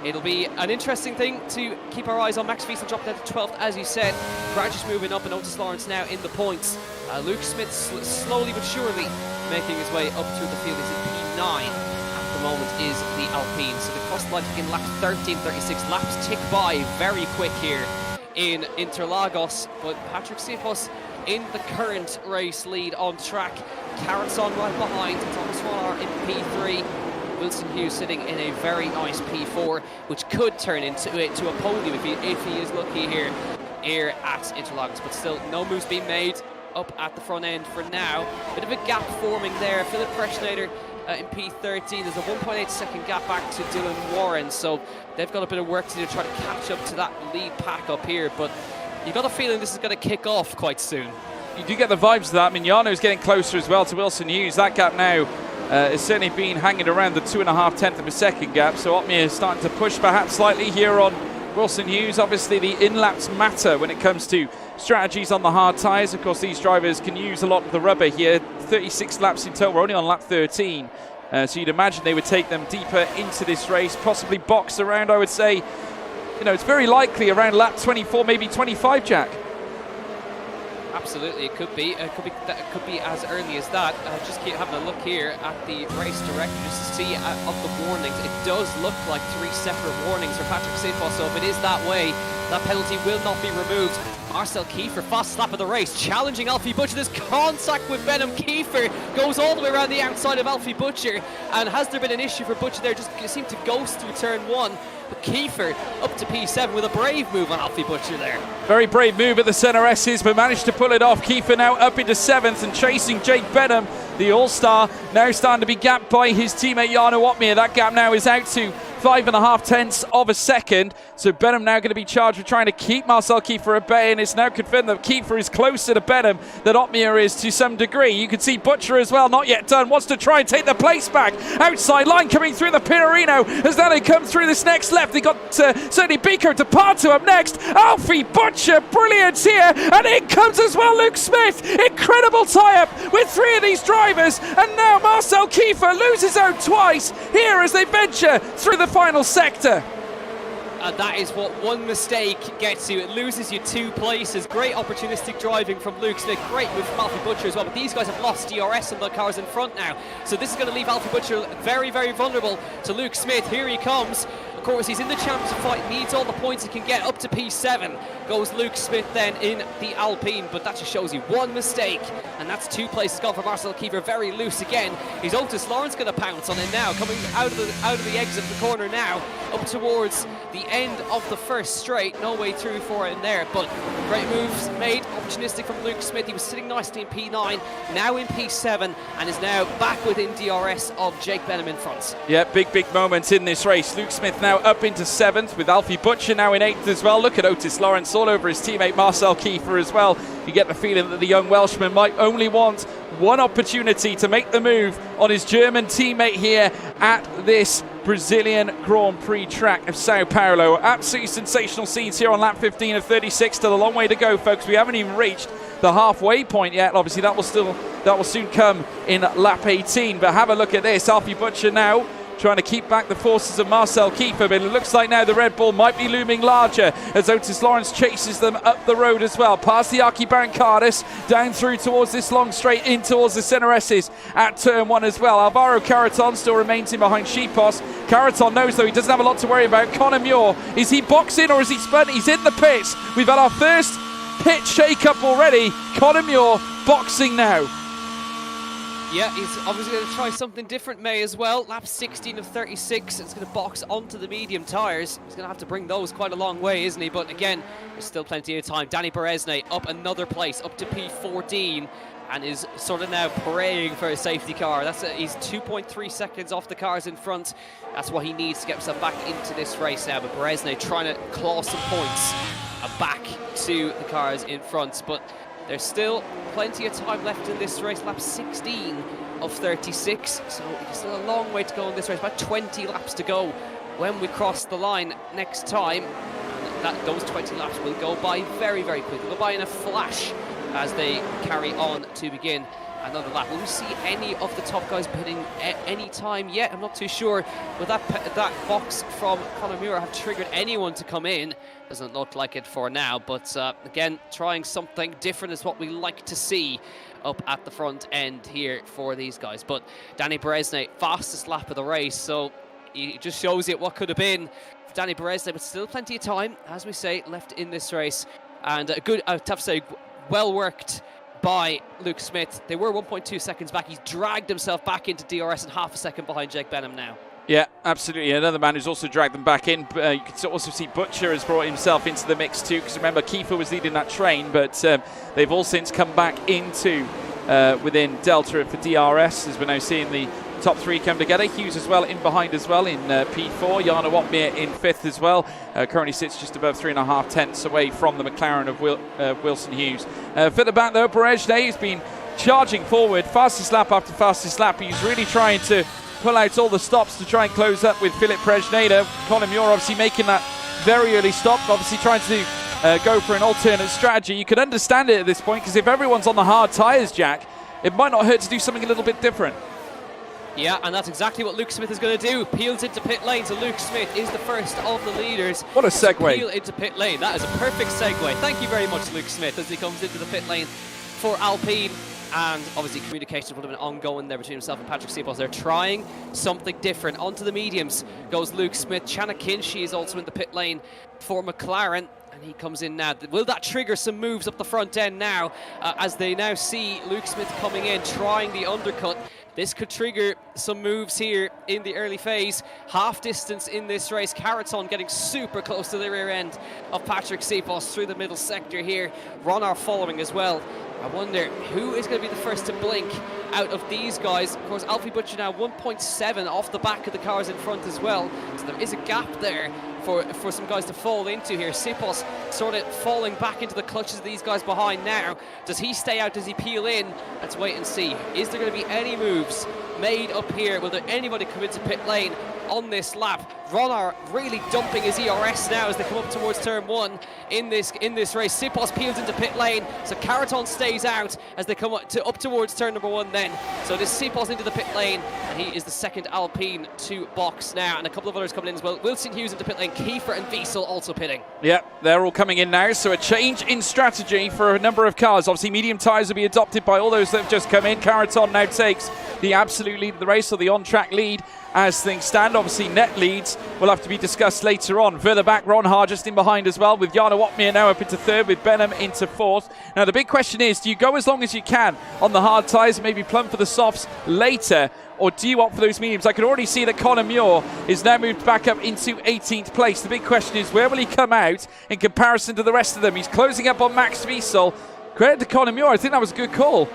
it'll be an interesting thing to keep our eyes on. Max Wiesel dropped down to 12th, as you said. Gradually moving up, and Otis Lawrence now in the points. Luke Smith slowly but surely making his way up through the field. He's in P9 at the moment is the Alpine. So they cross the line in lap 13.36. Laps tick by very quick here in Interlagos, but Patrick Sipos in the current race lead on track. Carrottson right behind, Thomas Waller in P3. Wilson Hughes sitting in a very nice P4, which could turn into a podium if he is lucky here at Interlagos. But still, no moves being made up at the front end for now. Bit of a gap forming there. Philip Preschnader in P13. There's a 1.8 second gap back to Dylan Warren, so they've got a bit of work to do to try to catch up to that lead pack up here. But you got a feeling this is going to kick off quite soon. You do get the vibes of that. Mignano's getting closer as well to Wilson Hughes. That gap now has certainly been hanging around the 2.5 of a second gap. So Otmir is starting to push perhaps slightly here on Wilson Hughes. Obviously the in-laps matter when it comes to strategies on the hard tyres. Of course, these drivers can use a lot of the rubber here. 36 laps in total. We're only on lap 13. So you'd imagine they would take them deeper into this race, possibly box around, I would say. You know, it's very likely around lap 24, maybe 25, Jack. Absolutely, it could be as early as that. Just keep having a look here at the race director just to see of the warnings. It does look like 3 separate warnings for Patrick Sipos, so if it is that way, that penalty will not be removed. Marcel Kiefer, fast lap of the race, challenging Alfie Butcher. There's contact with Benham. Kiefer goes all the way around the outside of Alfie Butcher, and has there been an issue for Butcher there? Just seemed to ghost through turn 1. But Kiefer up to P7 with a brave move on Alfie Butcher there. Very brave move at the centre S's, but managed to pull it off. Kiefer now up into 7th and chasing Jake Benham, the All-Star, now starting to be gapped by his teammate Jarno Otmir. That gap now is out to 5.5 of a second. So Benham now going to be charged with trying to keep Marcel Kiefer at bay, and it's now confirmed that Kiefer is closer to Benham than Otmir is to some degree. You can see Butcher as well, not yet done, wants to try and take the place back. Outside line coming through the Pinarino as now they come through this next left. They got certainly Biko to Parto up next. Alfie Butcher, brilliant here, and in comes as well Luke Smith. Incredible tie-up with 3 of these drivers, and now Marcel Kiefer loses out twice here as they venture through the final sector. And that is what one mistake gets you. It loses you 2 places. Great opportunistic driving from Luke Smith. Great move from Alfie Butcher as well. But these guys have lost DRS on the cars in front now. So this is going to leave Alfie Butcher very, very vulnerable to Luke Smith. Here he comes. Of course, he's in the championship fight, needs all the points he can get. Up to P7 goes Luke Smith then in the Alpine, but that just shows you one mistake, and that's 2 places gone for Marcel Kiefer. Very loose again. Is Otis Lawrence going to pounce on him now? Coming out of the exit of the corner now, up towards the end of the first straight. No way through for it in there, but great moves made, opportunistic from Luke Smith. He was sitting nicely in P9, now in P7, and is now back within DRS of Jake Benham in front. Yeah, big moments in this race. Luke Smith now up into 7th with Alfie Butcher now in 8th as well. Look at Otis Lawrence all over his teammate Marcel Kiefer as well. You get the feeling that the young Welshman might only want one opportunity to make the move on his German teammate here at this Brazilian Grand Prix track of Sao Paulo. Absolutely sensational scenes here on lap 15 of 36. Still a long way to go, folks. We haven't even reached the halfway point yet. Obviously that will soon come in lap 18, but have a look at this. Alfie Butcher now trying to keep back the forces of Marcel Kiefer, but it looks like now the Red Bull might be looming larger as Otis Lawrence chases them up the road as well, past the Archie Barancadas, down through towards this long straight, in towards the Senna S's at turn 1 as well. Alvaro Carreton still remains in behind Shipos. Carreton knows though he doesn't have a lot to worry about. Connor Muir, is he boxing or is he spun? He's in the pits. We've had our first pit shake-up already. Connor Muir boxing now. Yeah, he's obviously going to try something different, May, as well. Lap 16 of 36. It's going to box onto the medium tyres. He's going to have to bring those quite a long way, isn't he? But again, there's still plenty of time. Danny Beresne up another place, up to P14, and is sort of now praying for a safety car. He's 2.3 seconds off the cars in front. That's what he needs to get himself back into this race now. But Beresne trying to claw some points back to the cars in front. But there's still plenty of time left in this race. Lap 16 of 36, so still a long way to go in this race. About 20 laps to go when we cross the line next time. And those 20 laps will go by very, very quickly. They'll go by in a flash as they carry on to begin another lap. Will we see any of the top guys pitting at any time yet? I'm not too sure. Will that box from Conor Muir have triggered anyone to come in? Doesn't look like it for now, but again, trying something different is what we like to see up at the front end here for these guys. But Danny Berezne, fastest lap of the race, so it just shows you what could have been for Danny Berezne, but still plenty of time, as we say, left in this race. And a good, I have to say, well worked by Luke Smith. They were 1.2 seconds back. He's dragged himself back into DRS and half a second behind Jake Benham now. Yeah, absolutely. Another man who's also dragged them back in. You can also see Butcher has brought himself into the mix too, because remember, Kiefer was leading that train, but they've all since come back into within Delta for DRS, as we're now seeing the top three come together. Hughes as well in behind as well in P4. Jarno Watmere in fifth as well. Currently sits just above 3.5 tenths away from the McLaren of Wilson Hughes. For the back though, Berezne has been charging forward, fastest lap after fastest lap. He's really trying to pull out all the stops to try and close up with Philip Prejneda. Conor Muir obviously making that very early stop, obviously trying to go for an alternate strategy. You could understand it at this point, because if everyone's on the hard tyres, Jack, it might not hurt to do something a little bit different. Yeah, and that's exactly what Luke Smith is going to do. Peels into pit lane, so Luke Smith is the first of the leaders. What a segue. Peel into pit lane. That is a perfect segue. Thank you very much, Luke Smith, as he comes into the pit lane for Alpine. And obviously communication would have been ongoing there between himself and Patrick Seaboss. They're trying something different. Onto the mediums goes Luke Smith. Chana Kinshi is also in the pit lane for McLaren, and he comes in now. Will that trigger some moves up the front end now, as they now see Luke Smith coming in, trying the undercut? This could trigger some moves here in the early phase. Half distance in this race. Caraton getting super close to the rear end of Patrick Seaboss through the middle sector here. Ronar following as well. I wonder who is going to be the first to blink out of these guys. Of course, Alfie Butcher now 1.7 off the back of the cars in front as well. So there is a gap there for some guys to fall into here. Seaboss sort of falling back into the clutches of these guys behind now. Does he stay out? Does he peel in? Let's wait and see. Is there going to be any moves made up here? Will there anybody come into pit lane on this lap? Ronar really dumping his ERS now as they come up towards turn one in this race. Seaboss peels into pit lane, so Caraton stays out as they come up towards turn number one then. So this Seaboss into the pit lane, and he is the second Alpine to box now, and a couple of others coming in as well. Wilson Hughes into pit lane, Kiefer and Wiesel also pitting. Yeah, they're all coming in now, so a change in strategy for a number of cars. Obviously medium tyres will be adopted by all those that have just come in. Caraton now takes the absolute lead of the race, or the on-track lead as things stand. Obviously net leads will have to be discussed later on. Further back, Ronhar just in behind as well, with Jarno Watmere now up into third, with Benham into fourth. Now the big question is, do you go as long as you can on the hard tyres and maybe plumb for the softs later, or do you opt for those mediums? I can already see that Conor Muir is now moved back up into 18th place. The big question is, where will he come out in comparison to the rest of them? He's closing up on Max Wiesel. Credit to Conor Muir, I think that was a good call.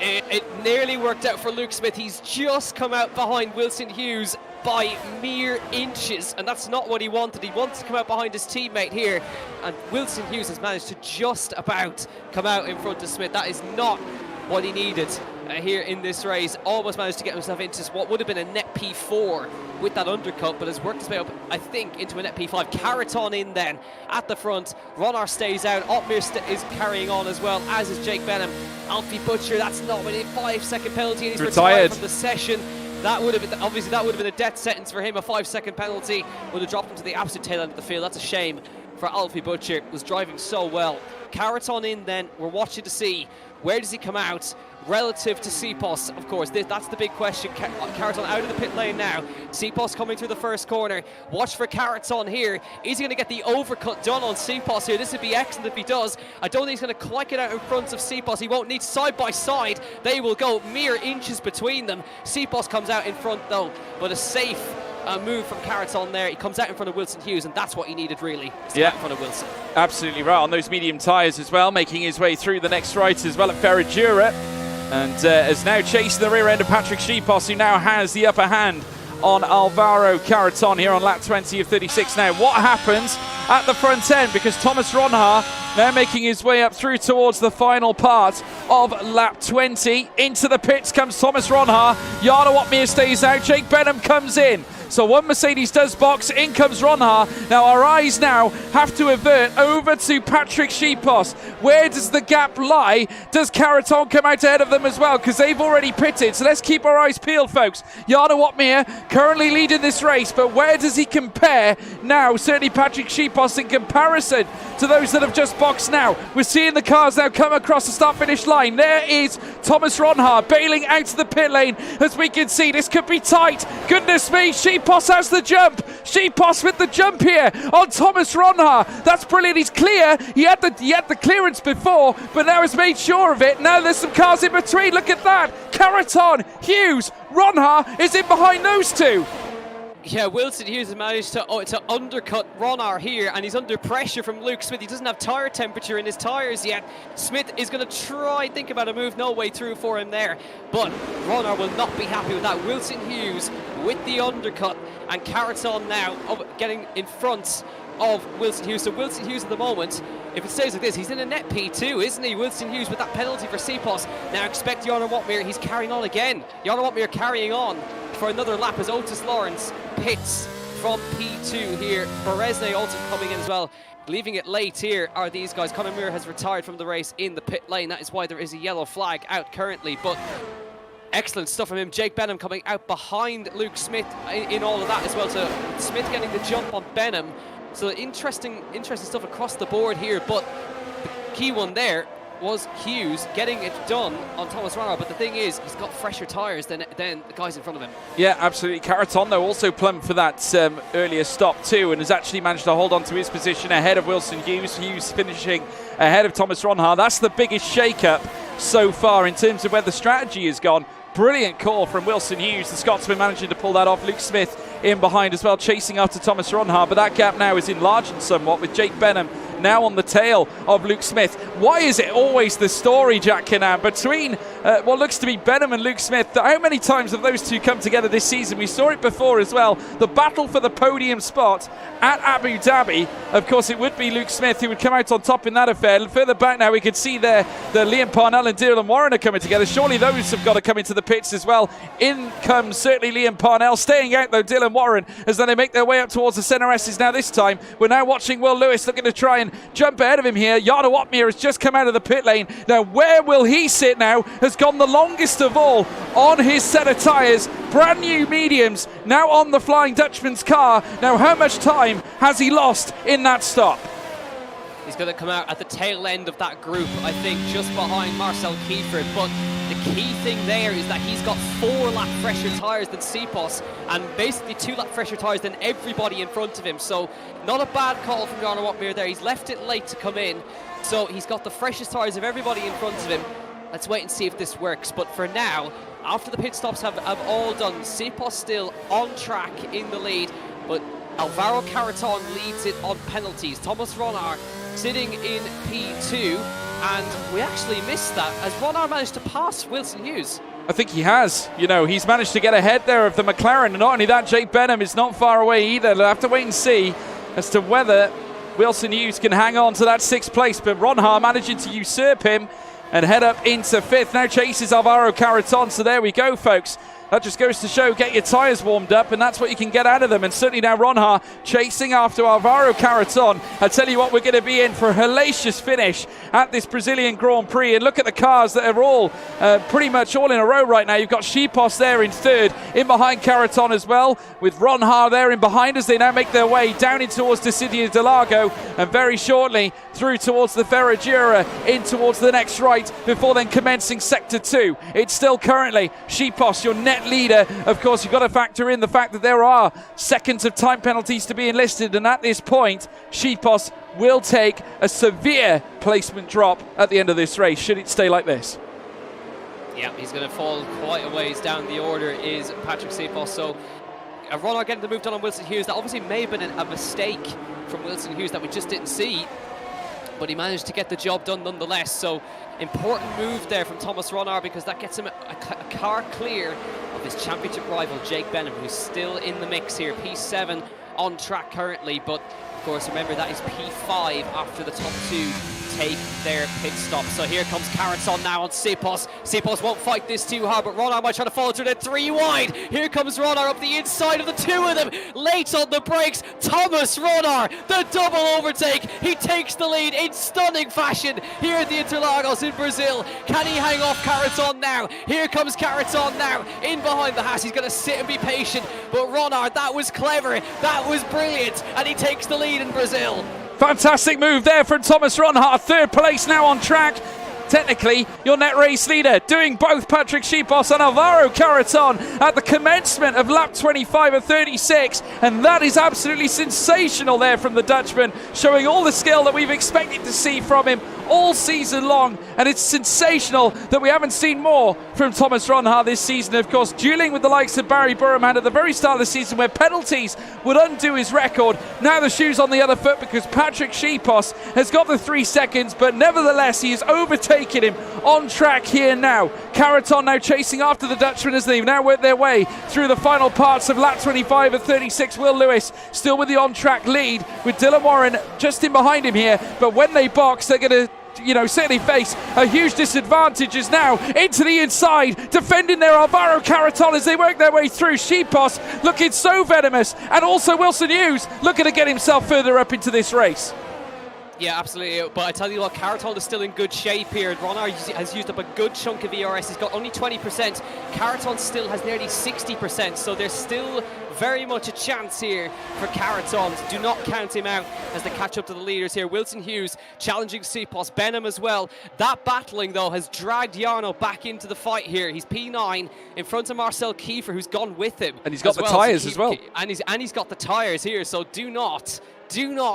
It nearly worked out for Luke Smith. He's just come out behind Wilson Hughes by mere inches, and that's not what he wanted. He wanted to come out behind his teammate here, and Wilson Hughes has managed to just about come out in front of Smith. That is not what he needed here in this race. Almost managed to get himself into what would have been a net P4 with that undercut, but has worked his way up, I think, into a net P5. Caraton in then at the front. Ronar stays out. Otmir is carrying on as well, as is Jake Benham. Alfie Butcher, that's not within 5-second penalty, and he's retired from the session. That would have been, obviously, that would have been a death sentence for him. A 5-second penalty would have dropped him to the absolute tail end of the field. That's a shame for Alfie Butcher. Was driving so well. Caraton in then. We're watching to see where does he come out relative to Seaboss. Of course, that's the big question. Caraton out of the pit lane now. Seaboss coming through the first corner. Watch for Caraton here. Is he going to get the overcut done on Seaboss here? This would be excellent if he does. I don't think he's going to clank it out in front of Seaboss. He won't need side by side. They will go mere inches between them. Seaboss comes out in front though, but a safe move from Caraton there. He comes out in front of Wilson Hughes, and that's what he needed really. Yeah, in front of Wilson. Absolutely right on those medium tyres as well, making his way through the next right as well at Ferradura. And is now chasing the rear end of Patrick Seaboss, who now has the upper hand on Alvaro Caraton here on lap 20 of 36. Now, what happens at the front end? Because Thomas Ronhar now making his way up through towards the final part of lap 20. Into the pits comes Thomas Ronhar. Jarno Watmere stays out. Jake Benham comes in. So one Mercedes does box, in comes Ronha. Now our eyes now have to avert over to Patrick Schipos. Where does the gap lie? Does Caraton come out ahead of them as well? Because they've already pitted, so let's keep our eyes peeled, folks. Jarno Watmir currently leading this race, but where does he compare now? Certainly Patrick Schipos in comparison to those that have just boxed now. We're seeing the cars now come across the start-finish line. There is Thomas Ronha bailing out to the pit lane. As we can see, this could be tight. Goodness me, Schipos has the jump. Schipos with the jump here on Thomas Ronha. That's brilliant. He's clear. He had the clearance before, but now he's made sure of it. Now there's some cars in between. Look at that. Caraton, Hughes, Ronha is in behind those two. Yeah, Wilson Hughes has managed to undercut Ronha here, and he's under pressure from Luke Smith. He doesn't have tyre temperature in his tyres yet. Smith is going to try, think about a move, no way through for him there. But Ronha will not be happy with that. Wilson Hughes with the undercut, and Caraton now getting in front of Wilson Hughes. So Wilson Hughes at the moment, if it stays like this, he's in a net P2, isn't he? Wilson Hughes with that penalty for Schipos. Now expect Jarno Watmir, he's carrying on again. Jarno Watmir carrying on for another lap as Otis Lawrence pits from P2 here. Beresnay also coming in as well. Leaving it late here are these guys. Conor Muir has retired from the race in the pit lane. That is why there is a yellow flag out currently, but excellent stuff from him. Jake Benham coming out behind Luke Smith in all of that as well. So Smith getting the jump on Benham. So interesting stuff across the board here, but the key one there was Hughes getting it done on Thomas Ronha, but the thing is, he's got fresher tyres than the guys in front of him. Yeah, absolutely. Caraton, though, also plumbed for that earlier stop too, and has actually managed to hold on to his position ahead of Wilson Hughes. Hughes finishing ahead of Thomas Ronha. That's the biggest shake-up so far in terms of where the strategy has gone. Brilliant call from Wilson Hughes, the Scotsman managing to pull that off. Luke Smith in behind as well, chasing after Thomas Ronha, but that gap now is enlarged somewhat with Jake Benham now on the tail of Luke Smith. Why is it always the story, Jack Kinnan, between what looks to be Benham and Luke Smith? How many times have those two come together this season? We saw it before as well. The battle for the podium spot at Abu Dhabi. Of course, it would be Luke Smith who would come out on top in that affair. And further back now, we could see there that Liam Parnell and Dylan Warren are coming together. Surely those have got to come into the pits as well. In comes certainly Liam Parnell. Staying out, though, Dylan Warren, as then they make their way up towards the centre S's now this time. We're now watching Will Lewis looking to try and jump ahead of him here. Jarno Watmir has just come out of the pit lane. Now, where will he sit now? Has gone the longest of all on his set of tyres. Brand new mediums now on the Flying Dutchman's car. Now, how much time has he lost in that stop? He's going to come out at the tail end of that group, I think, just behind Marcel Kieffer. But the key thing there is that he's got 4 lap fresher tyres than Schipos, and basically 2 lap fresher tyres than everybody in front of him. So not a bad call from Jarno Watmir there. He's left it late to come in, so he's got the freshest tyres of everybody in front of him. Let's wait and see if this works. But for now, after the pit stops have all done, Schipos still on track in the lead, but Alvaro Caraton leads it on penalties. Thomas Ronha sitting in P2, and we actually missed that as Ronha managed to pass Wilson Hughes. I think he has. You know, he's managed to get ahead there of the McLaren, and not only that, Jake Benham is not far away either. They'll have to wait and see as to whether Wilson Hughes can hang on to that 6th place, but Ronha managing to usurp him and head up into 5th. Now chases Alvaro Caraton, so there we go, folks. That just goes to show, get your tyres warmed up, and that's what you can get out of them. And certainly now Ronha chasing after Alvaro Caraton. I tell you what, we're going to be in for a hellacious finish at this Brazilian Grand Prix. And look at the cars that are all pretty much all in a row right now. You've got Schipos there in 3rd, in behind Caraton as well, with Ronha there in behind as they now make their way down in towards Decidia de Lago, and very shortly through towards the Ferragura, in towards the next right, before then commencing Sector 2. It's still currently Schipos, your net leader. Of course, you've got to factor in the fact that there are seconds of time penalties to be enlisted, and at this point Schipos will take a severe placement drop at the end of this race should it stay like this. Yeah, he's going to fall quite a ways down the order is Patrick Schipos. So Ronha getting the move done on Wilson Hughes. That obviously may have been a mistake from Wilson Hughes that we just didn't see, but he managed to get the job done nonetheless. So important move there from Thomas Ronha, because that gets him a car clear of his championship rival Jake Benham, who's still in the mix here. P7 on track currently, but of course remember that is P5 after the top 2 take their pit stop. So here comes Carrots on now on Sipos. Sipos won't fight this too hard, but Ronar might try to follow through the 3 wide. Here comes Ronar up the inside of the 2 of them. Late on the brakes, Thomas Ronar, the double overtake. He takes the lead in stunning fashion here at the Interlagos in Brazil. Can he hang off Carrots on now? Here comes Carrots on now, in behind the Haas. He's going to sit and be patient, but Ronar, that was clever, that was brilliant, and he takes the lead in Brazil. Fantastic move there from Thomas Ronhart, 3rd place now on track. Technically, your net race leader, doing both Patrick Schipos and Alvaro Carreton at the commencement of lap 25 of 36, and that is absolutely sensational there from the Dutchman, showing all the skill that we've expected to see from him all season long, and it's sensational that we haven't seen more from Thomas Ronhart this season. Of course, dueling with the likes of Barry Burham at the very start of the season, where penalties would undo his record. Now the shoe's on the other foot because Patrick Schipos has got the 3 seconds, but nevertheless he is overtaking him on track here now. Carreton now chasing after the Dutchman as they now work their way through the final parts of lap 25 of 36. Will Lewis still with the on-track lead, with Dylan Warren just in behind him here, but when they box, they're going to certainly face a huge disadvantage. Is now into the inside, defending their Alvaro Carreton as they work their way through. Schipos looking so venomous, and also Wilson Hughes looking to get himself further up into this race. Yeah, absolutely. But I tell you what, Carreton is still in good shape here. Ronar has used up a good chunk of ERS. He's got only 20%. Carreton still has nearly 60%. So there's still very much a chance here for Carreton. Do not count him out as they catch up to the leaders here. Wilson Hughes challenging Sipos, Benham as well. That battling, though, has dragged Jarno back into the fight here. He's P9 in front of Marcel Kiefer, who's gone with him. And he's got the tyres as well. And he's got the tyres here. So do not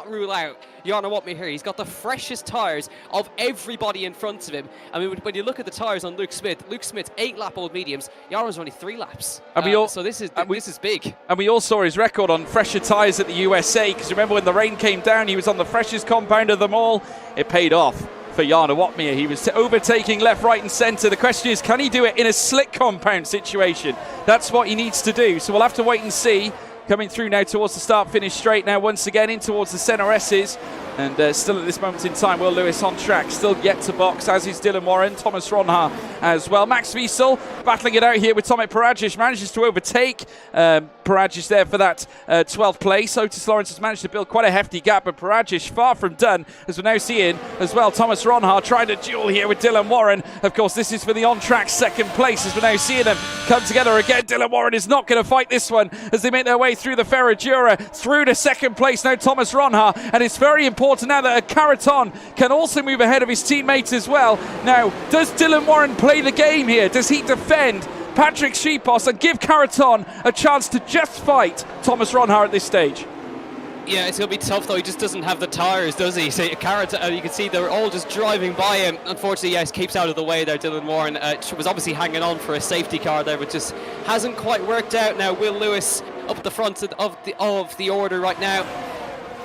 rule out Jarno Watme here. He's got the freshest tyres of everybody in front of him. I mean, when you look at the tyres on Luke Smith's 8-lap-old mediums, Jarno's only 3 laps. So this is big. And we all saw his record on fresher tyres at the USA, because remember when the rain came down, he was on the freshest compound of them all. It paid off for Jarno Watme. He was overtaking left, right and centre. The question is, can he do it in a slick compound situation? That's what he needs to do. So we'll have to wait and see. Coming through now towards the start-finish straight now, once again in towards the centre S's. And still at this moment in time, Will Lewis on track, still yet to box, as is Dylan Warren, Thomas Ronhart as well. Max Wiesel battling it out here with Tomek Paragic, manages to overtake Paragic there for that 12th place. Otis Lawrence has managed to build quite a hefty gap, but Paragic far from done, as we're now seeing as well Thomas Ronhart trying to duel here with Dylan Warren. Of course, this is for the on-track 2nd place, as we're now seeing them come together again. Dylan Warren is not going to fight this one as they make their way through the Ferradura, through to 2nd place now Thomas Ronhart, and it's very important now that Carreton can also move ahead of his teammates as well. Now, does Dylan Warren play the game here? Does he defend Patrick Schipos and give Carreton a chance to just fight Thomas Ronhart at this stage? Yeah, it's going to be tough though. He just doesn't have the tyres, does he? So Carreton, you can see they're all just driving by him. Unfortunately, yes, keeps out of the way there. Dylan Warren was obviously hanging on for a safety car there, but just hasn't quite worked out. Now, Will Lewis up at the front of the order right now,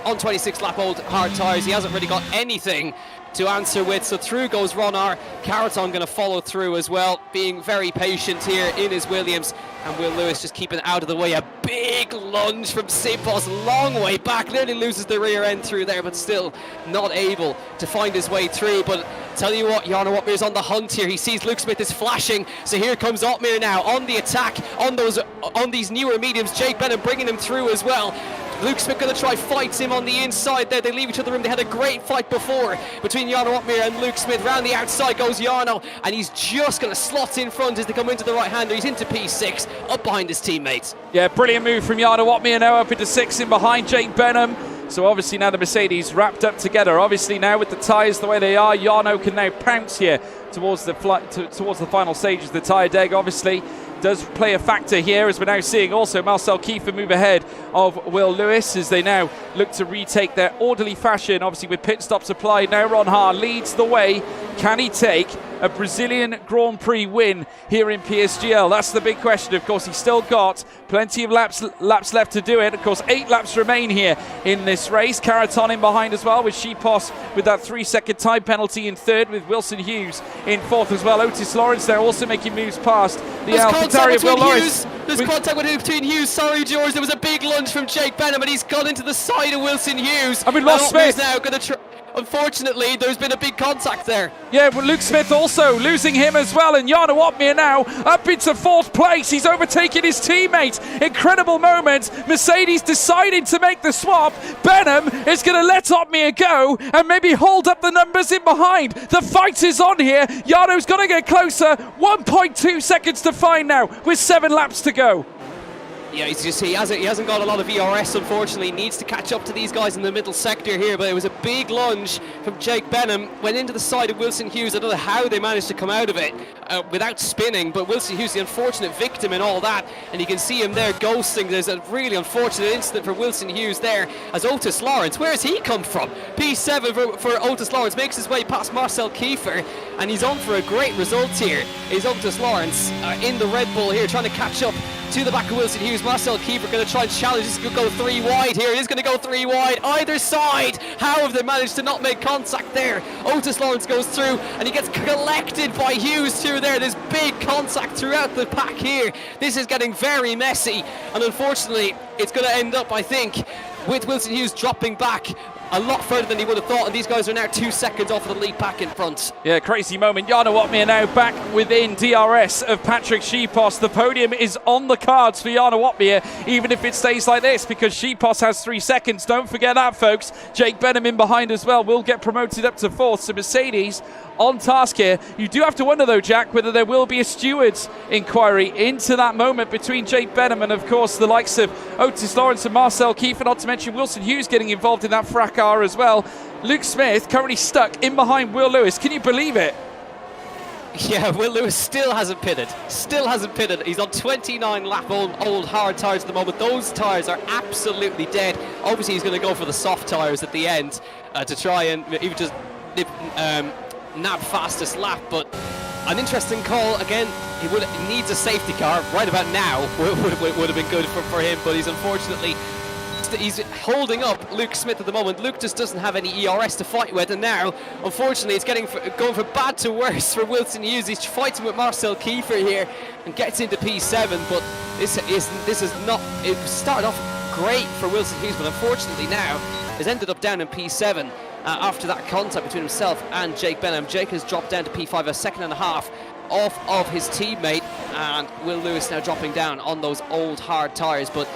on 26-lap-old hard tyres. He hasn't really got anything to answer with, so through goes Ronar. Carreton going to follow through as well, being very patient here in his Williams, and Will Lewis just keeping out of the way. A big lunge from Sipos, long way back, nearly loses the rear end through there, but still not able to find his way through. But tell you what, Jarno Watme is on the hunt here. He sees Luke Smith is flashing, so here comes Otmir now on the attack on these newer mediums. Jake Benham bringing him through as well. Luke Smith going to try fights him on the inside there. They leave each other room. They had a great fight before between Jarno Watme and Luke Smith. Round the outside goes Jarno, and he's just going to slot in front as they come into the right-hander. He's into P6, up behind his teammates. Yeah, brilliant move from Jarno Watme, now up into 6 in behind Jake Benham. So obviously now the Mercedes wrapped up together. Obviously now with the tyres the way they are, Jarno can now pounce here towards the final stages. The tyre deg obviously does play a factor here, as we're now seeing also Marcel Kiefer move ahead of Will Lewis as they now look to retake their orderly fashion, obviously with pit stops applied. Now Ronhart leads the way. Can he take a Brazilian Grand Prix win here in PSGL? That's the big question. Of course, he's still got plenty of laps left to do it. Of course, 8 laps remain here in this race. Carreton in behind as well, with Schipos with that 3-second time penalty in 3rd, with Wilson Hughes in 4th as well. Otis Lawrence there also making moves past the AlphaTauri of Will Lewis. There's contact between Hughes. Sorry, George. There was a big lunge from Jake Benham, and he's gone into the side of Wilson Hughes. And we lost Smith. Now going to unfortunately, there's been a big contact there. Yeah, well, Luke Smith also losing him as well, and Jarno Opmeer now up into 4th place. He's overtaken his teammate. Incredible moment. Mercedes deciding to make the swap. Benham is going to let Opmeer go and maybe hold up the numbers in behind. The fight is on here. Jarno's got to get closer. 1.2 seconds to find now with 7 laps to go. Yeah, he hasn't got a lot of ERS, unfortunately. He needs to catch up to these guys in the middle sector here, but it was a big lunge from Jake Benham. Went into the side of Wilson Hughes. I don't know how they managed to come out of it without spinning, but Wilson Hughes, the unfortunate victim in all that, and you can see him there ghosting. There's a really unfortunate incident for Wilson Hughes there, as Otis Lawrence, where has he come from? P7 for Otis Lawrence, makes his way past Marcel Kiefer, and he's on for a great result here. Is Otis Lawrence in the Red Bull here, trying to catch up to the back of Wilson Hughes. Marcel Kiefer going to try and challenge. This could go 3 wide here. It is going to go 3 wide either side. How have they managed to not make contact there? Otis Lawrence goes through and he gets collected by Hughes through there. There's big contact throughout the pack here. This is getting very messy, and unfortunately it's going to end up, I think, with Wilson Hughes dropping back a lot further than he would have thought, and these guys are now 2 seconds off of the lead pack in front. Yeah, crazy moment. Jarno Opmeer now back within DRS of Patrick Schipos. The podium is on the cards for Jarno Opmeer, even if it stays like this, because Schipos has 3 seconds. Don't forget that, folks. Jake Benham in behind as well will get promoted up to 4th. So Mercedes on task here. You do have to wonder, though, Jack, whether there will be a stewards inquiry into that moment between Jake Benham and, of course, the likes of Otis Lawrence and Marcel Kiefer, not to mention Wilson Hughes getting involved in that fracas as well. Luke Smith currently stuck in behind Will Lewis. Can you believe it? Yeah, Will Lewis still hasn't pitted. He's on 29 lap old hard tyres at the moment. Those tyres are absolutely dead. Obviously, he's going to go for the soft tyres at the end to try and even just nab fastest lap. But an interesting call again. He needs a safety car right about now. Would have been good for him, but he's unfortunately. He's holding up Luke Smith at the moment. Luke just doesn't have any ERS to fight with, and now, unfortunately, it's going from bad to worse for Wilson Hughes. He's fighting with Marcel Kiefer here and gets into P7, but this is not. It started off great for Wilson Hughes, but unfortunately now has ended up down in P7 after that contact between himself and Jake Benham. Jake has dropped down to P5, a second and a half off of his teammate, and Will Lewis now dropping down on those old hard tyres. But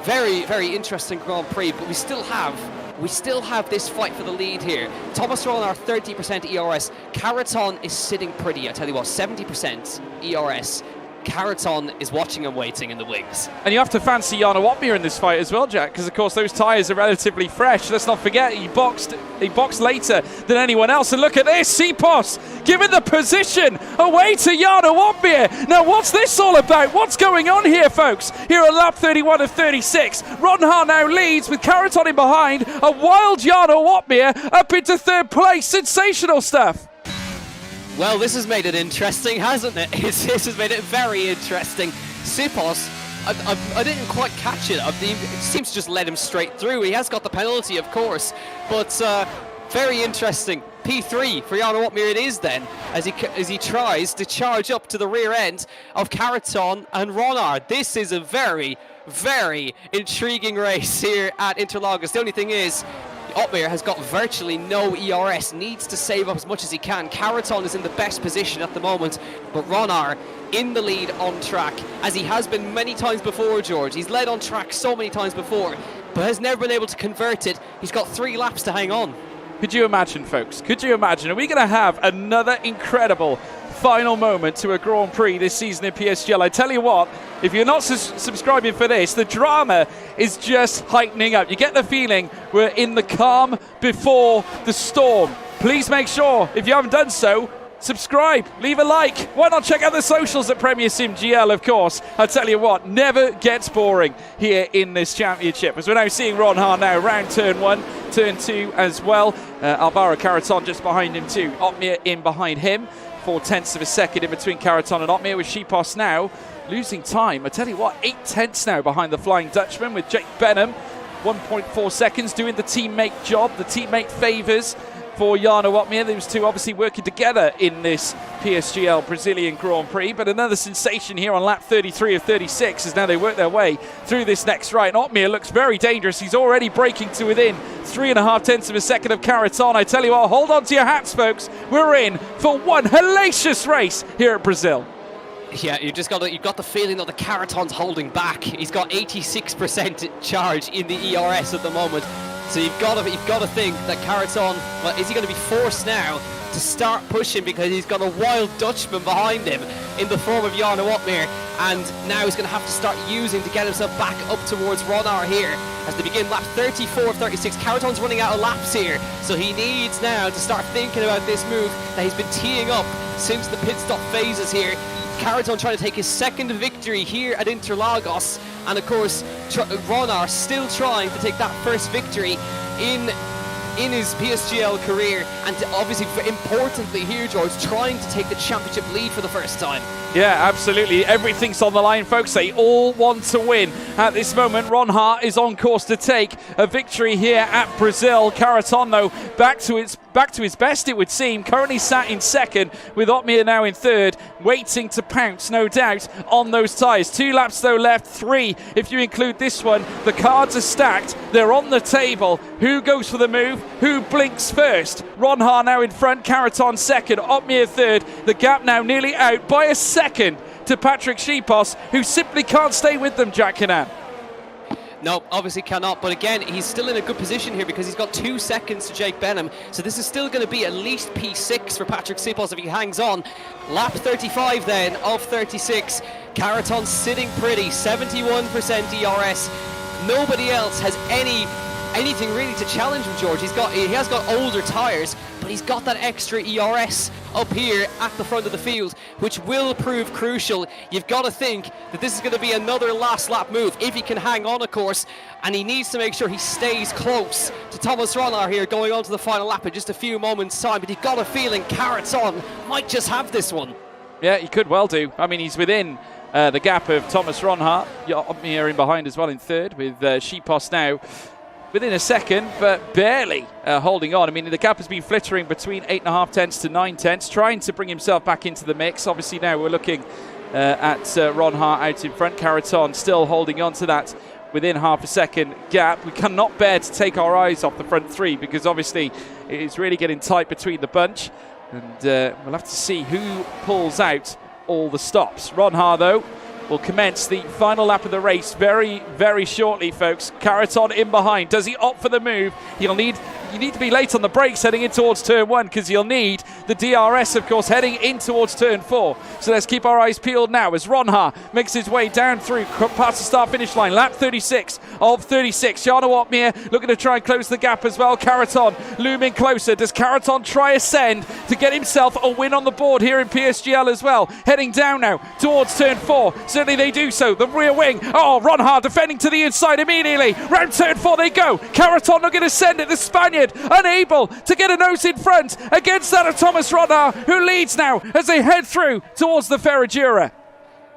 very, very interesting Grand Prix, but we still have this fight for the lead here. Thomas Rollin, our 30% ERS. Caraton is sitting pretty, I tell you what, 70% ERS. Caraton is watching and waiting in the wings. And you have to fancy Jarno Opmeer in this fight as well, Jack, because of course those tyres are relatively fresh. Let's not forget he boxed later than anyone else. And look at this, Schipos giving the position away to Jarno Opmeer. Now what's this all about? What's going on here, folks? Here at lap 31 of 36. Roddenhart now leads with Caraton in behind. A wild Jarno Opmeer up into 3rd place. Sensational stuff. Well, this has made it interesting, hasn't it? This has made it very interesting. Schipos, I didn't quite catch it. It seems to just let him straight through. He has got the penalty, of course, but very interesting. P3 for Jarno Opmeer it is then, as he tries to charge up to the rear end of Caraton and Ronard. This is a very, very intriguing race here at Interlagos. The only thing is, Opmeer has got virtually no ERS, needs to save up as much as he can. Caraton is in the best position at the moment, but Ronar in the lead on track, as he has been many times before, George. He's led on track so many times before, but has never been able to convert it. He's got 3 laps to hang on. Could you imagine, folks? Could you imagine? Are we going to have another incredible final moment to a Grand Prix this season in PSGL? I tell you what, if you're not subscribing for this, the drama is just heightening up. You get the feeling we're in the calm before the storm. Please make sure, if you haven't done so, subscribe, leave a like. Why not check out the socials at Premier Sim GL, of course. I tell you what, never gets boring here in this championship. As we're now seeing Ron Hart now round turn 1, turn 2 as well. Alvaro Caraton just behind him too. Opmeer in behind him. 0.4 of a second in between Caraton and Opmeer, with Schipos now losing time. I tell you what, 0.8 now behind the Flying Dutchman, with Jake Benham 1.4 seconds doing the teammate job. The teammate favours for Jarno Opmeer. Those two obviously working together in this PSGL Brazilian Grand Prix. But another sensation here on lap 33 of 36 as now they work their way through this next right. And Opmeer looks very dangerous. He's already breaking to within 3.5 tenths of a second of Caraton. I tell you what, hold on to your hats, folks. We're in for one hellacious race here at Brazil. Yeah, you've got the feeling that the Caraton's holding back. He's got 86% charge in the ERS at the moment. So you've got to think that Caraton, well, is he going to be forced now to start pushing because he's got a wild Dutchman behind him in the form of Jarno Opmeer, and now he's going to have to start using to get himself back up towards Ronar here as they begin lap 34 of 36. Caraton's running out of laps here, so he needs now to start thinking about this move that he's been teeing up since the pit stop phases here. Caraton trying to take his second victory here at Interlagos, and of course Ronar still trying to take that first victory in his PSGL career, and obviously importantly here, George, trying to take the championship lead for the first time. Yeah, absolutely. Everything's on the line, folks. They all want to win. At this moment, Ron Hart is on course to take a victory here at Brazil. Caraton, though, back to his best, it would seem. Currently sat in second, with Opmeer now in third, waiting to pounce, no doubt, on those tyres. 2 laps, though, left. 3, if you include this one. The cards are stacked. They're on the table. Who goes for the move? Who blinks first? Ron Hart now in front. Caraton second. Opmeer third. The gap now nearly out by a second to Patrick Schipos, who simply can't stay with them, Jack Canan. No, obviously cannot, but again, he's still in a good position here because he's got 2 seconds to Jake Benham, so this is still going to be at least P6 for Patrick Schipos if he hangs on. Lap 35 then of 36, Caraton sitting pretty, 71% ERS. Nobody else has anything really to challenge him, George. He has got older tyres, but he's got that extra ERS up here at the front of the field, which will prove crucial. You've got to think that this is going to be another last lap move if he can hang on, of course, and he needs to make sure he stays close to Thomas Ronar here going on to the final lap in just a few moments' time. But you've got a feeling Caraton might just have this one. Yeah, he could well do. I mean, he's within the gap of Thomas Ronhart. Opmeer in behind as well in third, with Schipos now within a second, but barely holding on. I mean, the gap has been flittering between 8.5 tenths to 9 tenths, trying to bring himself back into the mix. Obviously now we're looking at Ron Hart out in front. Caraton still holding on to that within half a second gap. We cannot bear to take our eyes off the front three because obviously it is really getting tight between the bunch, and we'll have to see who pulls out all the stops. Ron Hart, though, will commence the final lap of the race very, very shortly, folks. Caraton in behind. Does he opt for the move? You need to be late on the brakes heading in towards turn 1 because you'll need the DRS, of course, heading in towards turn 4. So let's keep our eyes peeled now as Ron Hart makes his way down through past the start-finish line. Lap 36 of 36. Jarno Opmeer looking to try and close the gap as well. Caraton looming closer. Does Caraton try ascend to get himself a win on the board here in PSGL as well? Heading down now towards turn 4. Certainly they do so. The rear wing. Oh, Ron Hart defending to the inside immediately. Round turn 4 they go. Caraton looking to send it. The Spaniard unable to get a nose in front against that of Thomas Ronar, who leads now as they head through towards the Ferradura.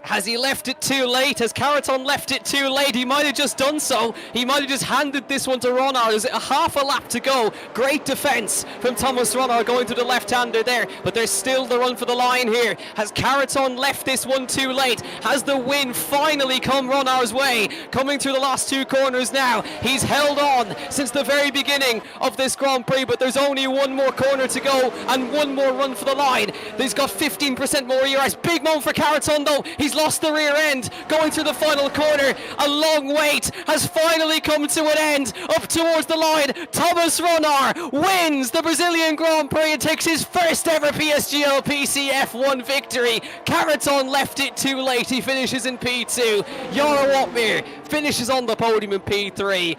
Has he left it too late? Has Caraton left it too late? He might have just done so. He might have just handed this one to Ronar. There's a half a lap to go. Great defence from Thomas Ronar going to the left-hander there. But there's still the run for the line here. Has Caraton left this one too late? Has the win finally come Ronar's way? Coming through the last 2 corners now. He's held on since the very beginning of this Grand Prix, but there's only one more corner to go and one more run for the line. He's got 15% more ERS. Big moment for Caraton, though. He's lost the rear end going through the final corner. A long wait has finally come to an end. Up towards the line, Thomas Ronar wins the Brazilian Grand Prix and takes his first ever PSGL PCF1 victory. Caraton left it too late. He finishes in P2. Jarno Opmeer finishes on the podium in P3.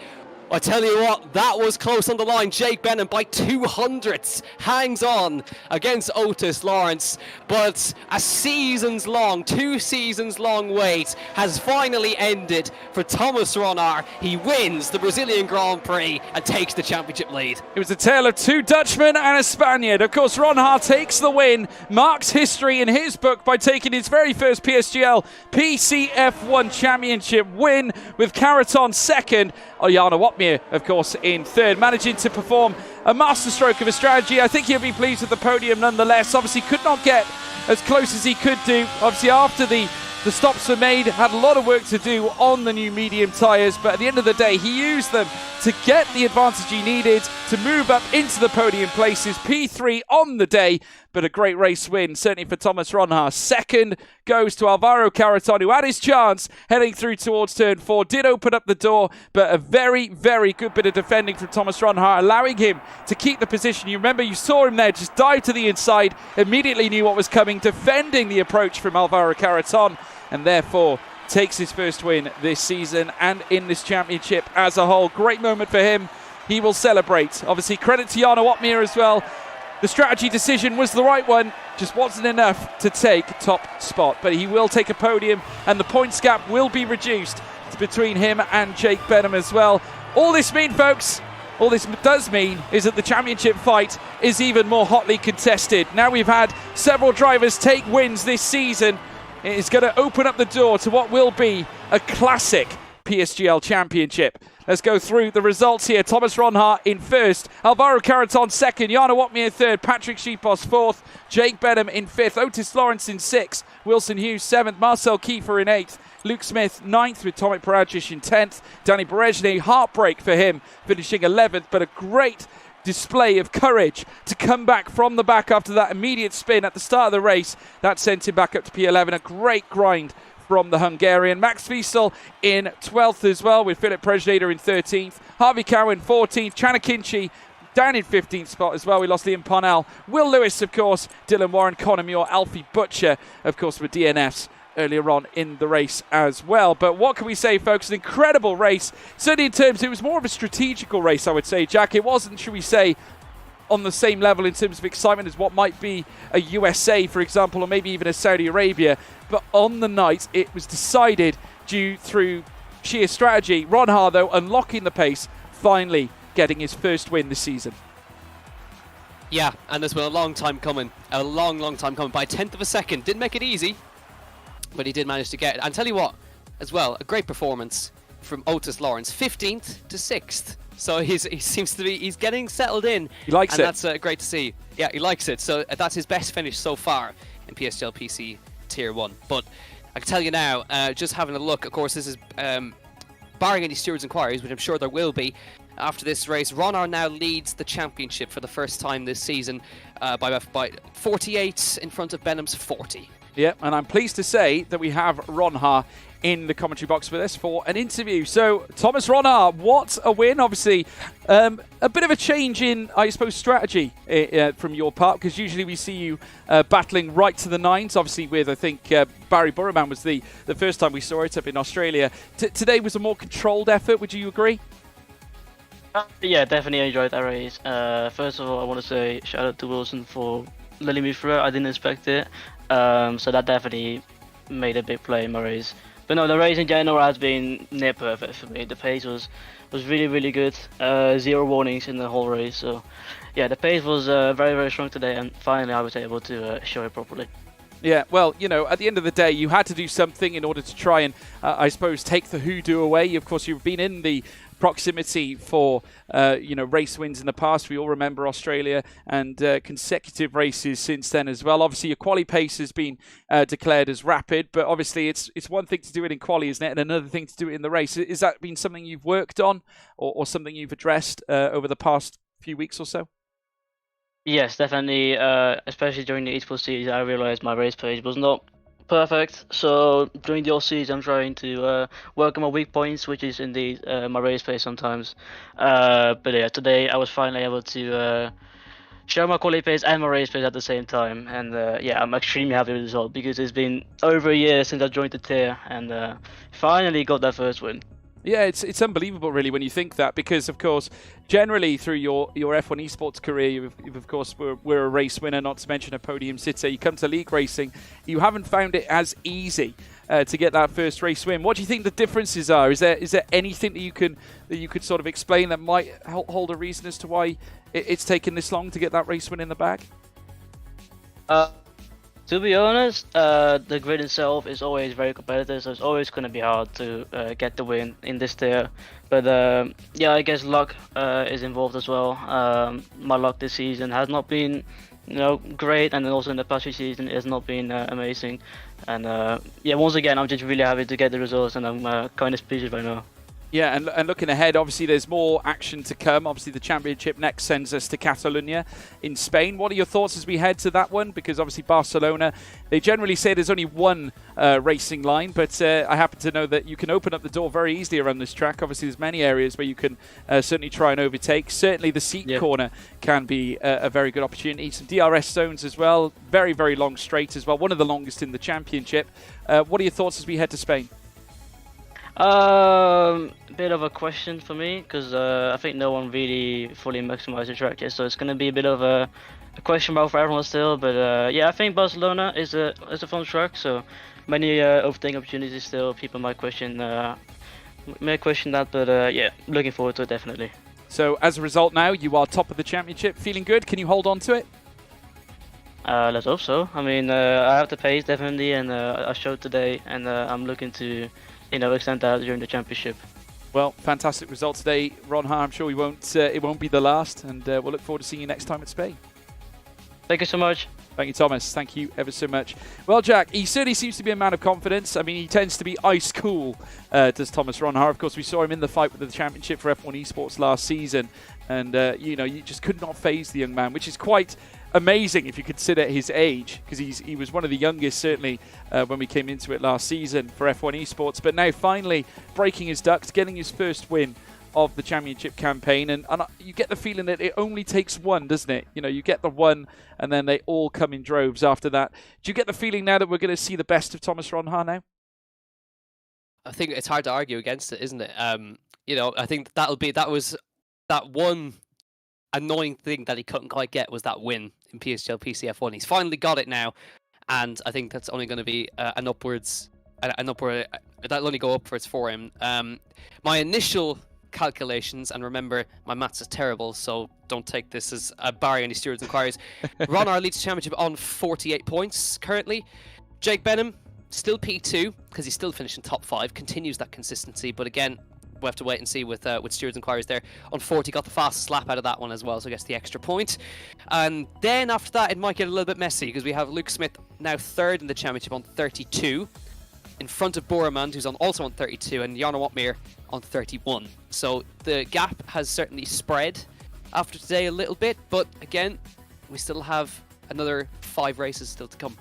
I tell you what, that was close on the line. Jake Benham by 200ths hangs on against Otis Lawrence, but a 2 seasons long wait has finally ended for Thomas Ronar. He wins the Brazilian Grand Prix and takes the championship lead. It was a tale of 2 Dutchmen and a Spaniard. Of course, Ron Hart takes the win, marks history in his book by taking his very first PSGL PCF1 championship win, with Caraton second. Jarno Opmeer Whatmere, of course, in third, managing to perform a masterstroke of a strategy. I think he'll be pleased with the podium nonetheless. Obviously, could not get as close as he could do. Obviously, after the stops were made, had a lot of work to do on the new medium tyres, but at the end of the day, he used them to get the advantage he needed to move up into the podium places. P3 on the day, but a great race win, certainly for Thomas Ronhaar. Second goes to Alvaro Caraton, who had his chance heading through towards turn 4, did open up the door, but a very, very good bit of defending from Thomas Ronhaar, allowing him to keep the position. You remember, you saw him there, just dive to the inside, immediately knew what was coming, defending the approach from Alvaro Caraton, and therefore takes his first win this season and in this championship as a whole. Great moment for him. He will celebrate. Obviously, credit to Jarno Whatmere as well. The strategy decision was the right one, just wasn't enough to take top spot. But he will take a podium, and the points gap will be reduced between him and Jake Benham as well. All this mean, folks, all this does mean is that the championship fight is even more hotly contested. Now we've had several drivers take wins this season. It is going to open up the door to what will be a classic PSGL championship. Let's go through the results here. Thomas Ronhaar in first, Alvaro Caraton second, Jarno Whatmere third, Patrick Schipos fourth, Jake Benham in fifth, Otis Lawrence in sixth, Wilson Hughes seventh, Marcel Kiefer in eighth, Luke Smith ninth with Tomek Paradzic in 10th, Danny Berejny, heartbreak for him, finishing 11th, but a great display of courage to come back from the back after that immediate spin at the start of the race. That sent him back up to P11. A great grind from the Hungarian. Max Wiesel in 12th as well, with Philip Prejnader in 13th. Harvey Cowan 14th. Chanakinchi down in 15th spot as well. We lost Liam Parnell. Will Lewis, of course. Dylan Warren, Connor Muir, Alfie Butcher, of course, with DNFs earlier on in the race as well. But what can we say, folks? An incredible race. Certainly in terms, it was more of a strategical race, I would say, Jack. It wasn't, should we say, on the same level in terms of excitement as what might be a USA, for example, or maybe even a Saudi Arabia. But on the night, it was decided due through sheer strategy. Ronhaar, though, unlocking the pace, finally getting his first win this season. Yeah, and there's been a long time coming. A long, long time coming. By a tenth of a second. Didn't make it easy, but he did manage to get it. And tell you what, as well, a great performance from Otis Lawrence, 15th to 6th. So he seems to be, he's getting settled in. He likes it. And that's great to see. Yeah, he likes it. So that's his best finish so far in PSGL PC Tier 1. But I can tell you now, just having a look, of course, this is barring any stewards' inquiries, which I'm sure there will be, after this race, Ronhaar now leads the championship for the first time this season by 48 in front of Benham's 40. Yeah, and I'm pleased to say that we have Ronhaar in the commentary box with us for an interview. So, Thomas Ronhaar, what a win. Obviously, a bit of a change in, I suppose, strategy from your part, because usually we see you battling right to the nines, obviously with, I think, Barry Burroman was the first time we saw it up in Australia. Today was a more controlled effort, would you agree? Yeah, definitely enjoyed that race. First of all, I want to say shout out to Wilson for letting me through. I didn't expect it. So that definitely made a big play in my race. But no, the race in general has been near perfect for me. The pace was really, really good. 0 warnings in the whole race. So yeah, the pace was very, very strong today, and finally I was able to show it properly. Yeah, well, you know, at the end of the day, you had to do something in order to try and, I suppose, take the hoodoo away. Of course, you've been in the proximity for, race wins in the past. We all remember Australia and consecutive races since then as well. Obviously, your quali pace has been declared as rapid, but obviously it's one thing to do it in quali, isn't it? And another thing to do it in the race. Has that been something you've worked on or something you've addressed over the past few weeks or so? Yes, definitely. Especially during the esports season, I realized my race pace was not perfect. So during the off season, I'm trying to work on my weak points, which is indeed my race pace sometimes. But yeah, today I was finally able to show my quality pace and my race pace at the same time. And yeah, I'm extremely happy with the result because it's been over a year since I joined the tier and finally got that first win. Yeah, it's unbelievable, really, when you think that, because, of course, generally through your F1 esports career, you've of course, were a race winner, not to mention a podium sitter. You come to league racing, you haven't found it as easy to get that first race win. What do you think the differences are? Is there anything that you could sort of explain that might hold a reason as to why it's taken this long to get that race win in the bag? To be honest, the grid itself is always very competitive, so it's always going to be hard to get the win in this tier. But yeah, I guess luck is involved as well. My luck this season has not been, great, and then also in the past few seasons it has not been amazing. And yeah, once again, I'm just really happy to get the results, and I'm kind of speechless right now. Yeah, and looking ahead, obviously there's more action to come. Obviously the championship next sends us to Catalonia in Spain. What are your thoughts as we head to that one? Because obviously Barcelona, they generally say there's only one racing line, but I happen to know that you can open up the door very easily around this track. Obviously there's many areas where you can certainly try and overtake. Certainly the seat corner can be a very good opportunity. Some DRS zones as well. Very, very long straight as well. One of the longest in the championship. What are your thoughts as we head to Spain? Bit of a question for me, because I think no one really fully maximized the track yet, so it's going to be a bit of a question mark for everyone still. But yeah, I think Barcelona is a fun track, so many overtaking opportunities still. People might question that, but yeah, looking forward to it definitely. So as a result now, you are top of the championship. Feeling good? Can you hold on to it? Let's hope so. I mean, I have the pace definitely, and I showed today, and I'm looking to extend that during the championship. Well, fantastic result today, Ron Ha. I'm sure it won't be the last, and we'll look forward to seeing you next time at Spain. Thank you so much. Thank you, Thomas. Thank you ever so much. Well, Jack, he certainly seems to be a man of confidence. I mean, he tends to be ice cool, does Thomas Ron Ha. Of course, we saw him in the fight with the championship for F1 Esports last season, and you just could not faze the young man, which is quite amazing if you consider his age, because he was one of the youngest certainly when we came into it last season for F1 Esports, but now finally breaking his ducks, getting his first win of the championship campaign, and you get the feeling that it only takes one, doesn't it? You get the one and then they all come in droves after that. Do you get the feeling now that we're going to see the best of Thomas Ron Ha now? I think it's hard to argue against it, isn't it? I think that was that one annoying thing that he couldn't quite get, was that win in PSGL PCF1. He's finally got it now, and I think that's only going to be an upward that'll only go upwards for him. My initial calculations, and remember my maths is terrible, so don't take this as a barring any stewards inquiries. Ron Ha leads the championship on 48 points currently. Jake Benham still P2 because he's still finishing top 5, continues that consistency, but again, we'll have to wait and see with stewards inquiries there. On 40, got the fastest lap out of that one as well, so I guess the extra point. And then after that, it might get a little bit messy, because we have Luke Smith now 3rd in the championship on 32, in front of Boromand, who's also on 32, and Jarno Watmir on 31. So the gap has certainly spread after today a little bit, but again, we still have another 5 races still to come.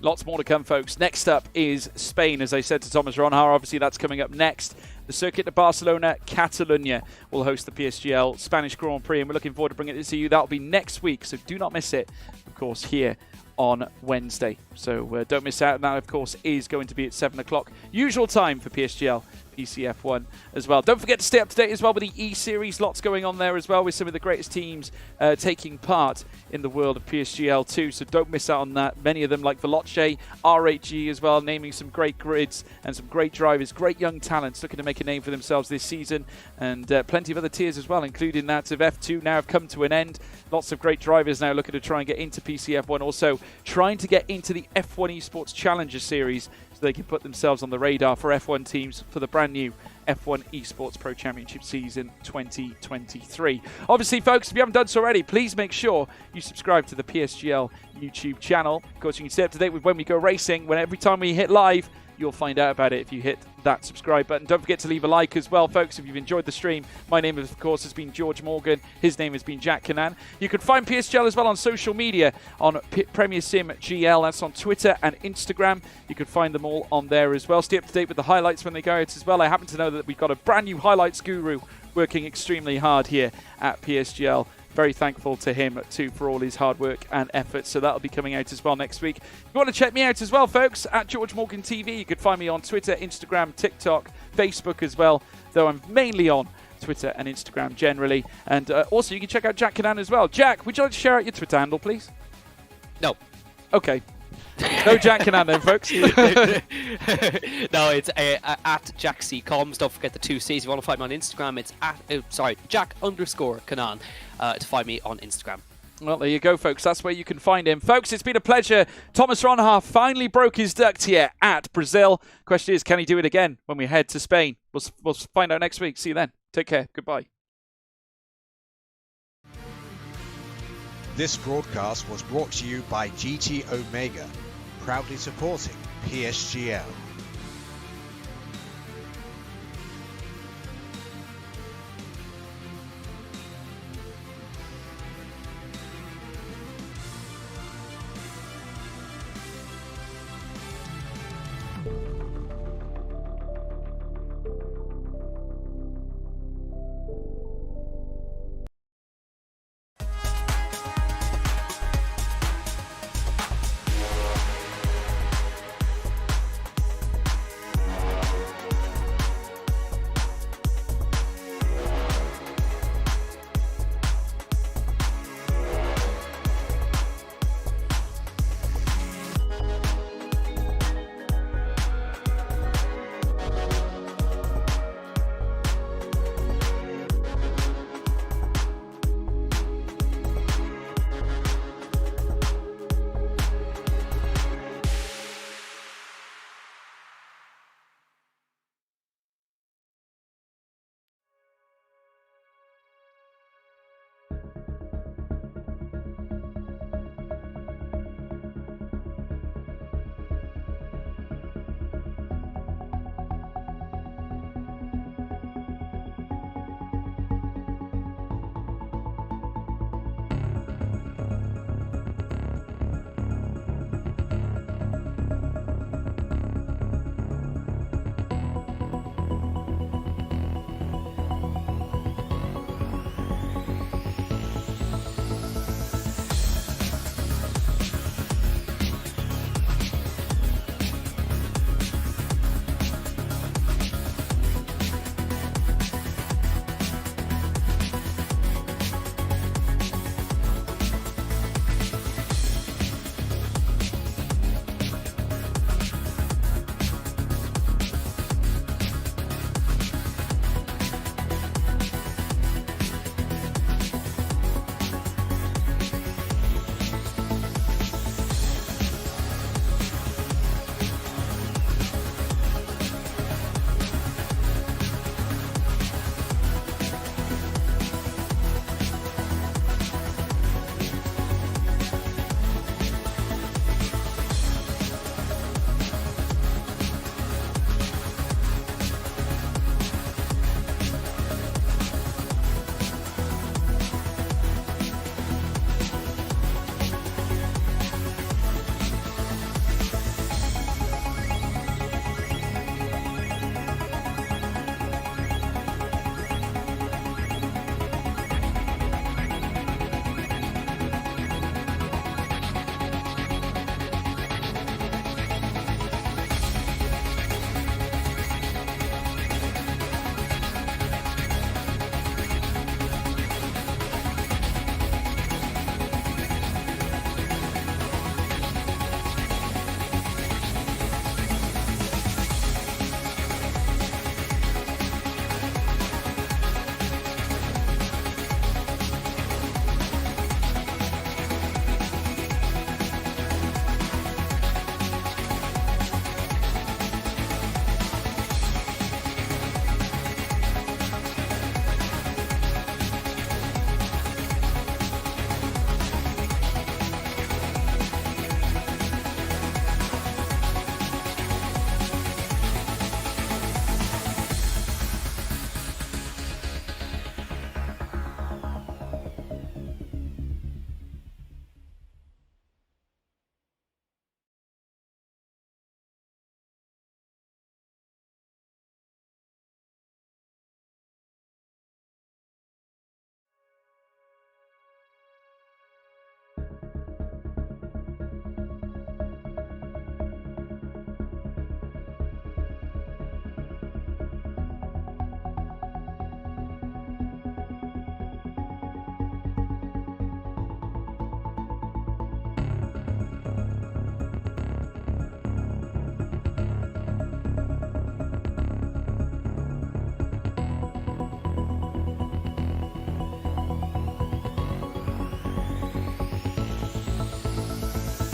Lots more to come, folks. Next up is Spain, as I said to Thomas Ron Ha. Obviously, that's coming up next. The circuit of Barcelona, Catalonia will host the PSGL Spanish Grand Prix, and we're looking forward to bringing it to you. That'll be next week, so do not miss it, of course, here on Wednesday. So don't miss out. And that, of course, is going to be at 7 o'clock. Usual time for PSGL PCF1 as well. Don't forget to stay up to date as well with the E-Series. Lots going on there as well, with some of the greatest teams taking part in the world of PSGL 2. So don't miss out on that. Many of them like Veloce, RHG as well, naming some great grids and some great drivers, great young talents looking to make a name for themselves this season. And plenty of other tiers as well, including that of F2 now have come to an end. Lots of great drivers now looking to try and get into PCF1. Also trying to get into the F1 Esports Challenger Series, so they can put themselves on the radar for F1 teams for the brand new F1 Esports Pro Championship Season 2023. Obviously, folks, if you haven't done so already, please make sure you subscribe to the PSGL YouTube channel. Of course, you can stay up to date with when we go racing. When every time we hit live, you'll find out about it if you hit that subscribe button. Don't forget to leave a like as well, folks, if you've enjoyed the stream. My name, of course, has been George Morgan. His name has been Jack Canan. You can find PSGL as well on social media on Premier Sim GL. That's on Twitter and Instagram. You can find them all on there as well. Stay up to date with the highlights when they go out as well. I happen to know that we've got a brand new highlights guru working extremely hard here at PSGL. Very thankful to him too for all his hard work and effort. So that'll be coming out as well next week. If you want to check me out as well, folks, at George Morgan TV, you can find me on Twitter, Instagram, TikTok, Facebook as well, though I'm mainly on Twitter and Instagram generally. And also you can check out Jack Canan as well. Jack, would you like to share out your Twitter handle, please? No. Okay. No Jack Canan then, folks. No, it's at Jack C. Combs. Don't forget the 2 C's. If you want to find me on Instagram, it's at Jack_Canan to find me on Instagram. Well, there you go, folks. That's where you can find him. Folks, it's been a pleasure. Thomas Ronhaar finally broke his duct here at Brazil. Question is, can he do it again when we head to Spain? We'll find out next week. See you then. Take care. Goodbye. This broadcast was brought to you by GT Omega, proudly supporting PSGL.